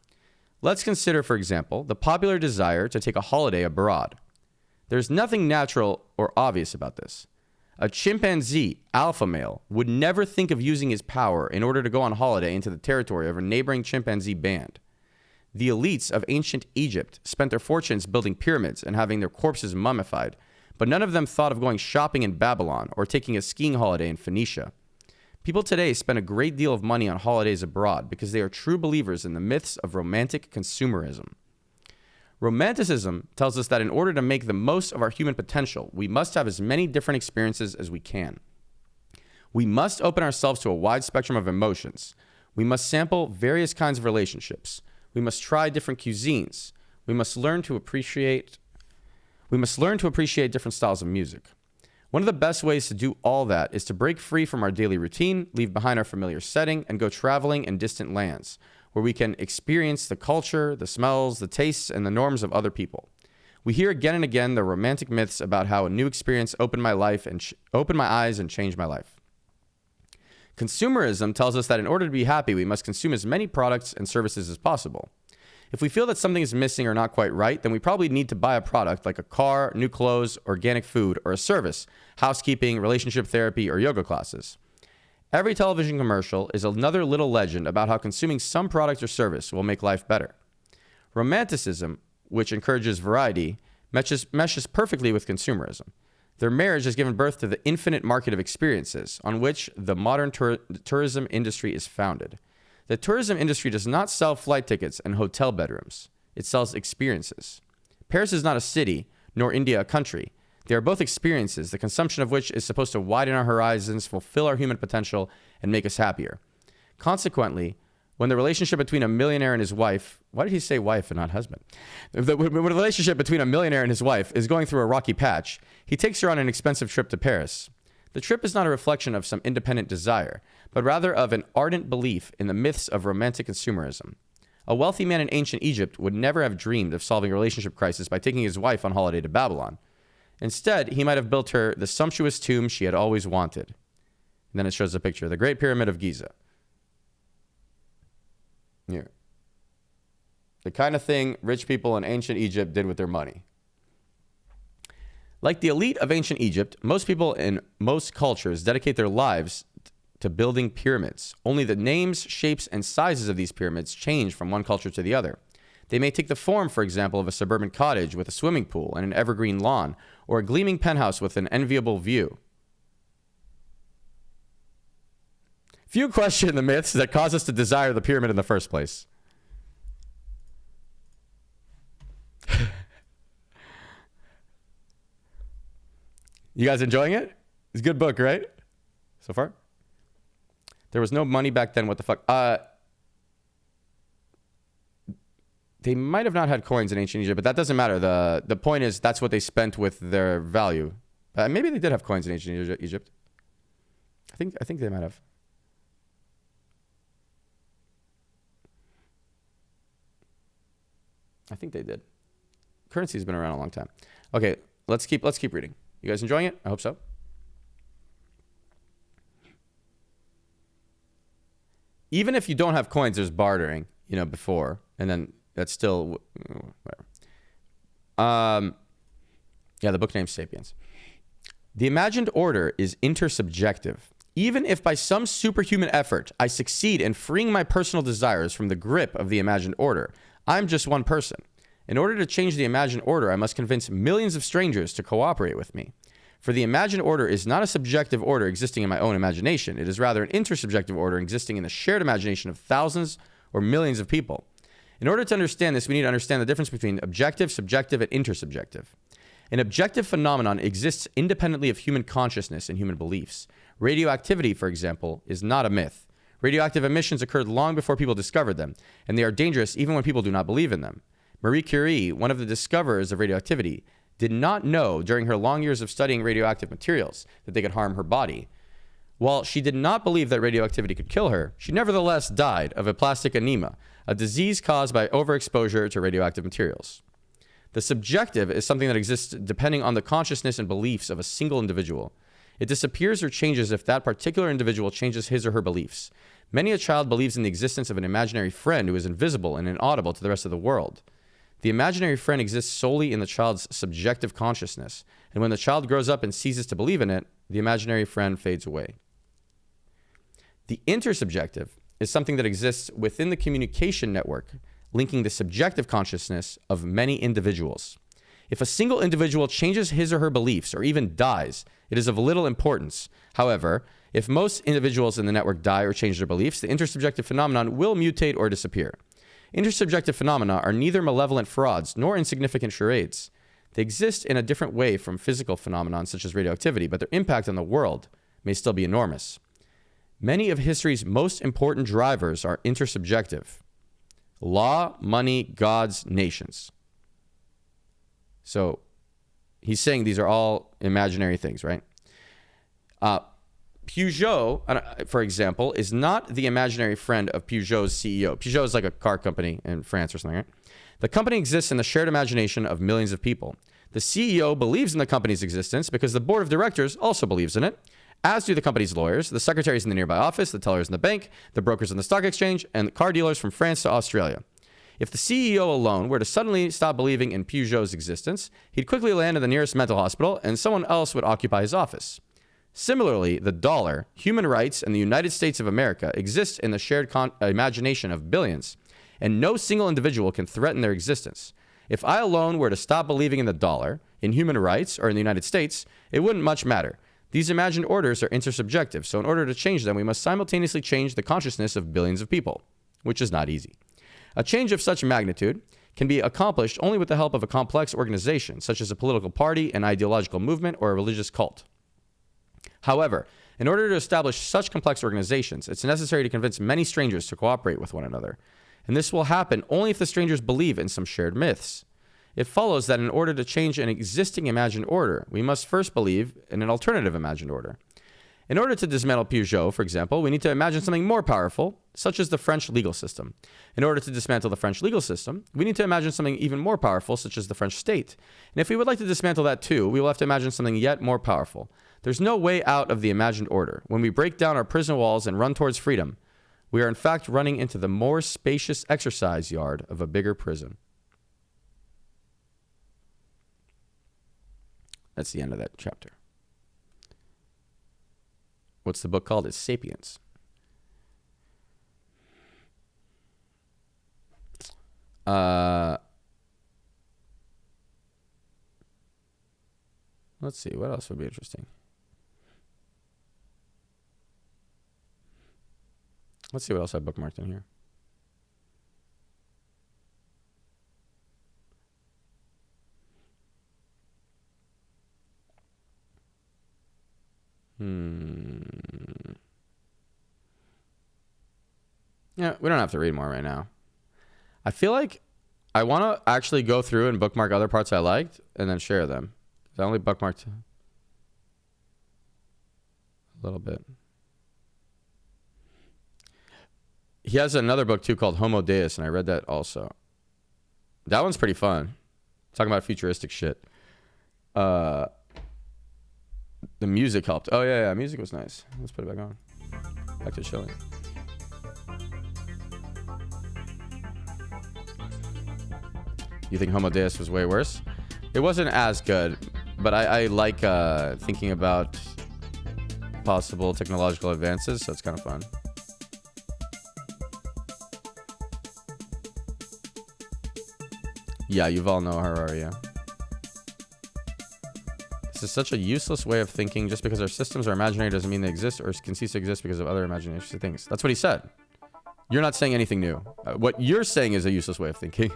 Speaker 1: Let's consider, for example, the popular desire to take a holiday abroad. There's nothing natural or obvious about this. A chimpanzee, alpha male, would never think of using his power in order to go on holiday into the territory of a neighboring chimpanzee band. The elites of ancient Egypt spent their fortunes building pyramids and having their corpses mummified, but none of them thought of going shopping in Babylon or taking a skiing holiday in Phoenicia. People today spend a great deal of money on holidays abroad because they are true believers in the myths of romantic consumerism. Romanticism tells us that in order to make the most of our human potential, we must have as many different experiences as we can. We must open ourselves to a wide spectrum of emotions. We must sample various kinds of relationships. We must try different cuisines. We must learn to appreciate different styles of music. One of the best ways to do all that is to break free from our daily routine, leave behind our familiar setting, and go traveling in distant lands, where we can experience the culture, the smells, the tastes, and the norms of other people. We hear again and again the romantic myths about how a new experience opened my eyes and changed my life. Consumerism tells us that in order to be happy, we must consume as many products and services as possible. If we feel that something is missing or not quite right, then we probably need to buy a product like a car, new clothes, organic food, or a service, housekeeping, relationship therapy, or yoga classes. Every television commercial is another little legend about how consuming some product or service will make life better. Romanticism, which encourages variety, meshes perfectly with consumerism. Their marriage has given birth to the infinite market of experiences on which the modern tourism industry is founded. The tourism industry does not sell flight tickets and hotel bedrooms. It sells experiences. Paris is not a city, nor India a country. They are both experiences, the consumption of which is supposed to widen our horizons, fulfill our human potential, and make us happier. Consequently, when the relationship between a millionaire and his wife, why did he say wife and not husband? When the relationship between a millionaire and his wife is going through a rocky patch, he takes her on an expensive trip to Paris. The trip is not a reflection of some independent desire, but rather of an ardent belief in the myths of romantic consumerism. A wealthy man in ancient Egypt would never have dreamed of solving a relationship crisis by taking his wife on holiday to Babylon. Instead, he might have built her the sumptuous tomb she had always wanted. And then it shows a picture of the Great Pyramid of Giza. Here. The kind of thing rich people in ancient Egypt did with their money. Like the elite of ancient Egypt, most people in most cultures dedicate their lives to building pyramids. Only the names, shapes, and sizes of these pyramids change from one culture to the other. They may take the form, for example, of a suburban cottage with a swimming pool and an evergreen lawn, or a gleaming penthouse with an enviable view. Few question the myths that cause us to desire the pyramid in the first place. You guys enjoying it? It's a good book, right? So far? There was no money back then. What the fuck? They might have not had coins in ancient Egypt, but that doesn't matter. The point is that's what they spent with their value. Maybe they did have coins in ancient Egypt. I think they might have. I think they did. Currency's been around a long time. Okay, let's keep reading. You guys enjoying it? I hope so. Even if you don't have coins, there's bartering, before, and then that's still whatever. The book name's Sapiens. The imagined order is intersubjective. Even if by some superhuman effort I succeed in freeing my personal desires from the grip of the imagined order, I'm just one person. In order to change the imagined order, I must convince millions of strangers to cooperate with me. For the imagined order is not a subjective order existing in my own imagination. It is rather an intersubjective order existing in the shared imagination of thousands or millions of people. In order to understand this, we need to understand the difference between objective, subjective, and intersubjective. An objective phenomenon exists independently of human consciousness and human beliefs. Radioactivity, for example, is not a myth. Radioactive emissions occurred long before people discovered them, and they are dangerous even when people do not believe in them. Marie Curie, one of the discoverers of radioactivity, did not know during her long years of studying radioactive materials that they could harm her body. While she did not believe that radioactivity could kill her, she nevertheless died of aplastic anemia, a disease caused by overexposure to radioactive materials. The subjective is something that exists depending on the consciousness and beliefs of a single individual. It disappears or changes if that particular individual changes his or her beliefs. Many a child believes in the existence of an imaginary friend who is invisible and inaudible to the rest of the world. The imaginary friend exists solely in the child's subjective consciousness, and when the child grows up and ceases to believe in it, the imaginary friend fades away. The intersubjective is something that exists within the communication network, linking the subjective consciousness of many individuals. If a single individual changes his or her beliefs or even dies, it is of little importance. However, if most individuals in the network die or change their beliefs, the intersubjective phenomenon will mutate or disappear. Intersubjective phenomena are neither malevolent frauds nor insignificant charades. They exist in a different way from physical phenomena such as radioactivity, but their impact on the world may still be enormous. Many of history's most important drivers are intersubjective. Law, money, gods, nations. So he's saying these are all imaginary things, right? Peugeot, for example, is not the imaginary friend of Peugeot's CEO. Peugeot is like a car company in France or something, right? The company exists in the shared imagination of millions of people. The CEO believes in the company's existence because the board of directors also believes in it, as do the company's lawyers, the secretaries in the nearby office, the tellers in the bank, the brokers in the stock exchange, and the car dealers from France to Australia. If the CEO alone were to suddenly stop believing in Peugeot's existence, he'd quickly land in the nearest mental hospital and someone else would occupy his office. Similarly, the dollar, human rights, and the United States of America exist in the shared imagination of billions, and no single individual can threaten their existence. If I alone were to stop believing in the dollar, in human rights, or in the United States, it wouldn't much matter. These imagined orders are intersubjective, so in order to change them, we must simultaneously change the consciousness of billions of people, which is not easy. A change of such magnitude can be accomplished only with the help of a complex organization, such as a political party, an ideological movement, or a religious cult. However, in order to establish such complex organizations, it's necessary to convince many strangers to cooperate with one another. And this will happen only if the strangers believe in some shared myths. It follows that in order to change an existing imagined order, we must first believe in an alternative imagined order. In order to dismantle Peugeot, for example, we need to imagine something more powerful, such as the French legal system. In order to dismantle the French legal system, we need to imagine something even more powerful, such as the French state. And if we would like to dismantle that too, we will have to imagine something yet more powerful. There's no way out of the imagined order. When we break down our prison walls and run towards freedom, we are in fact running into the more spacious exercise yard of a bigger prison. That's the end of that chapter. What's the book called? It's Sapiens. Let's see. What else would be interesting? Let's see what else I bookmarked in here. Yeah, we don't have to read more right now. I feel like I want to actually go through and bookmark other parts I liked and then share them. I only bookmarked a little bit. He has another book too called Homo Deus, and I read that also. That one's pretty fun. Talking about futuristic shit. The music helped. Oh yeah, music was nice. Let's put it back on. Back to chilling. You think Homo Deus was way worse? It wasn't as good, but I like thinking about possible technological advances, so it's kind of fun. Yeah, Yuval Noah Harari, yeah. This is such a useless way of thinking. Just because our systems are imaginary doesn't mean they exist or can cease to exist because of other imaginary things. That's what he said. You're not saying anything new. What you're saying is a useless way of thinking.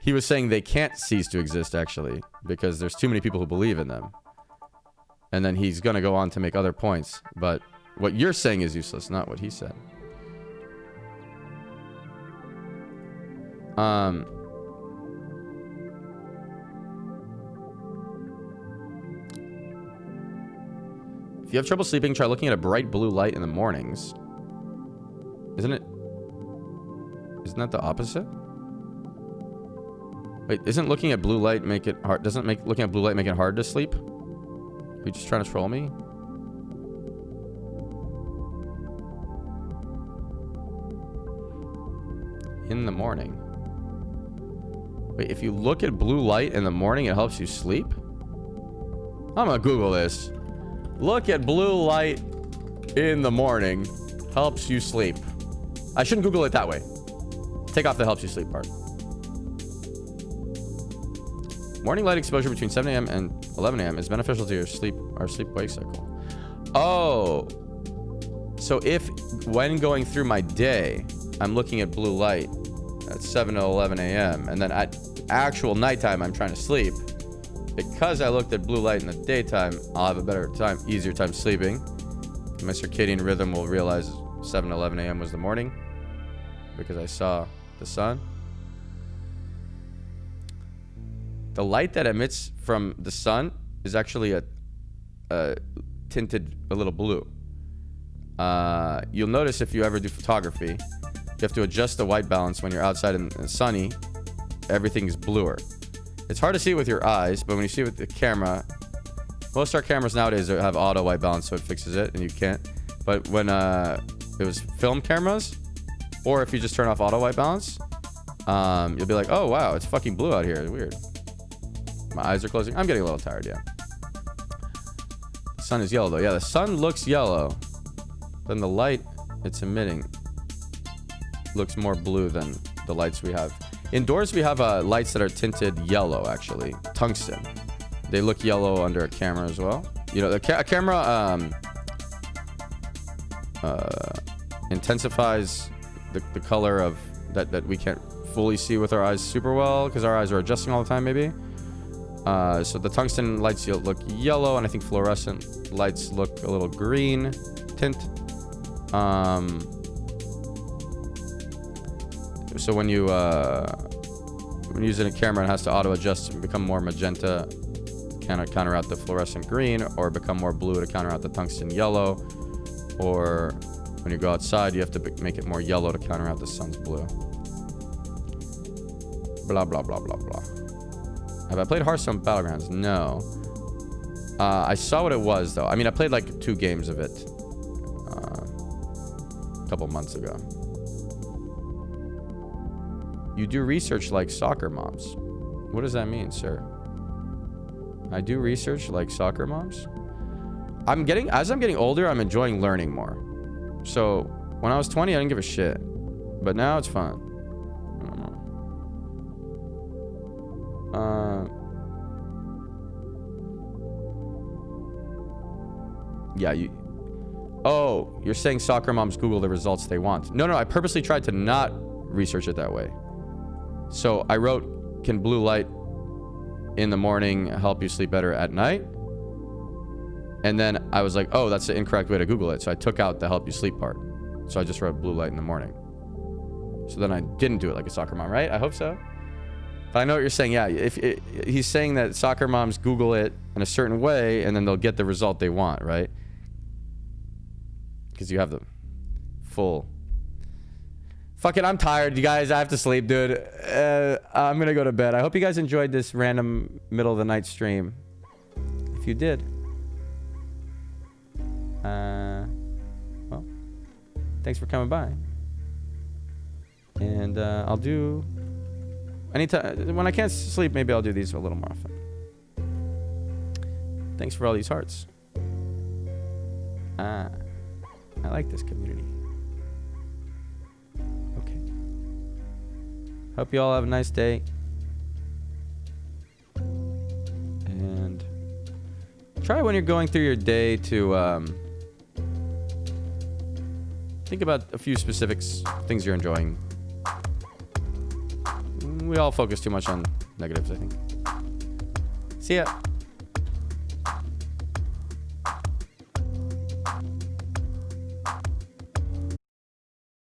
Speaker 1: He was saying they can't cease to exist, actually, because there's too many people who believe in them. And then he's going to go on to make other points. But what you're saying is useless, not what he said. If you have trouble sleeping, try looking at a bright blue light in the mornings. Isn't that the opposite? Wait, isn't looking at blue light make it hard? Doesn't looking at blue light make it hard to sleep? Are you just trying to troll me? In the morning. Wait, if you look at blue light in the morning, it helps you sleep? I'm gonna Google this. Look at blue light in the morning helps you sleep. I shouldn't Google it that way. Take off the helps you sleep part. Morning light exposure between 7 a.m. and 11 a.m. is beneficial to your sleep-wake cycle. Oh. So if, when going through my day, I'm looking at blue light, at 7 to 11 a.m. And then at actual nighttime, I'm trying to sleep. Because I looked at blue light in the daytime, I'll have a better time, easier time sleeping. My circadian rhythm will realize 7 to 11 a.m. was the morning because I saw the sun. The light that emits from the sun is actually a tinted a little blue. You'll notice if you ever do photography, you have to adjust the white balance when you're outside and sunny. Everything's bluer. It's hard to see with your eyes, but when you see it with the camera, most of our cameras nowadays have auto white balance, so it fixes it, and you can't. But when it was film cameras, or if you just turn off auto white balance, you'll be like, oh wow, it's fucking blue out here. It's weird. My eyes are closing. I'm getting a little tired, yeah. The sun is yellow though. Yeah, the sun looks yellow. Then the light it's emitting looks more blue than the lights we have. Indoors we have lights that are tinted yellow, actually. Tungsten. They look yellow under a camera as well. You know, a camera intensifies the color of that we can't fully see with our eyes super well because our eyes are adjusting all the time, maybe. So the tungsten lights look yellow, and I think fluorescent lights look a little green tint. So when you're using a camera, it has to auto adjust and become more magenta, counter out the fluorescent green, or become more blue to counter out the tungsten yellow. Or when you go outside, you have to make it more yellow to counter out the sun's blue. Blah blah blah blah blah. Have I played Hearthstone Battlegrounds? No. I saw what it was though. I mean, I played like 2 games of it a couple months ago. You do research like soccer moms. What does that mean, sir? I do research like soccer moms? As I'm getting older, I'm enjoying learning more. So when I was 20, I didn't give a shit. But now it's fun. I don't know. Yeah, you're saying soccer moms Google the results they want. No, I purposely tried to not research it that way. So I wrote, can blue light in the morning help you sleep better at night? And then I was like, oh, that's the incorrect way to Google it. So I took out the help you sleep part. So I just wrote blue light in the morning. So then I didn't do it like a soccer mom, right? I hope so. But I know what you're saying. Yeah, he's saying that soccer moms Google it in a certain way, and then they'll get the result they want, right? Because you have the full... Fuck it, I'm tired, you guys. I have to sleep, dude. I'm gonna go to bed. I hope you guys enjoyed this random middle of the night stream. If you did, well, thanks for coming by. And I'll do anytime when I can't sleep. Maybe I'll do these a little more often. Thanks for all these hearts. I like this community. Hope you all have a nice day. And try when you're going through your day to think about a few specific things you're enjoying. We all focus too much on negatives, I think. See ya.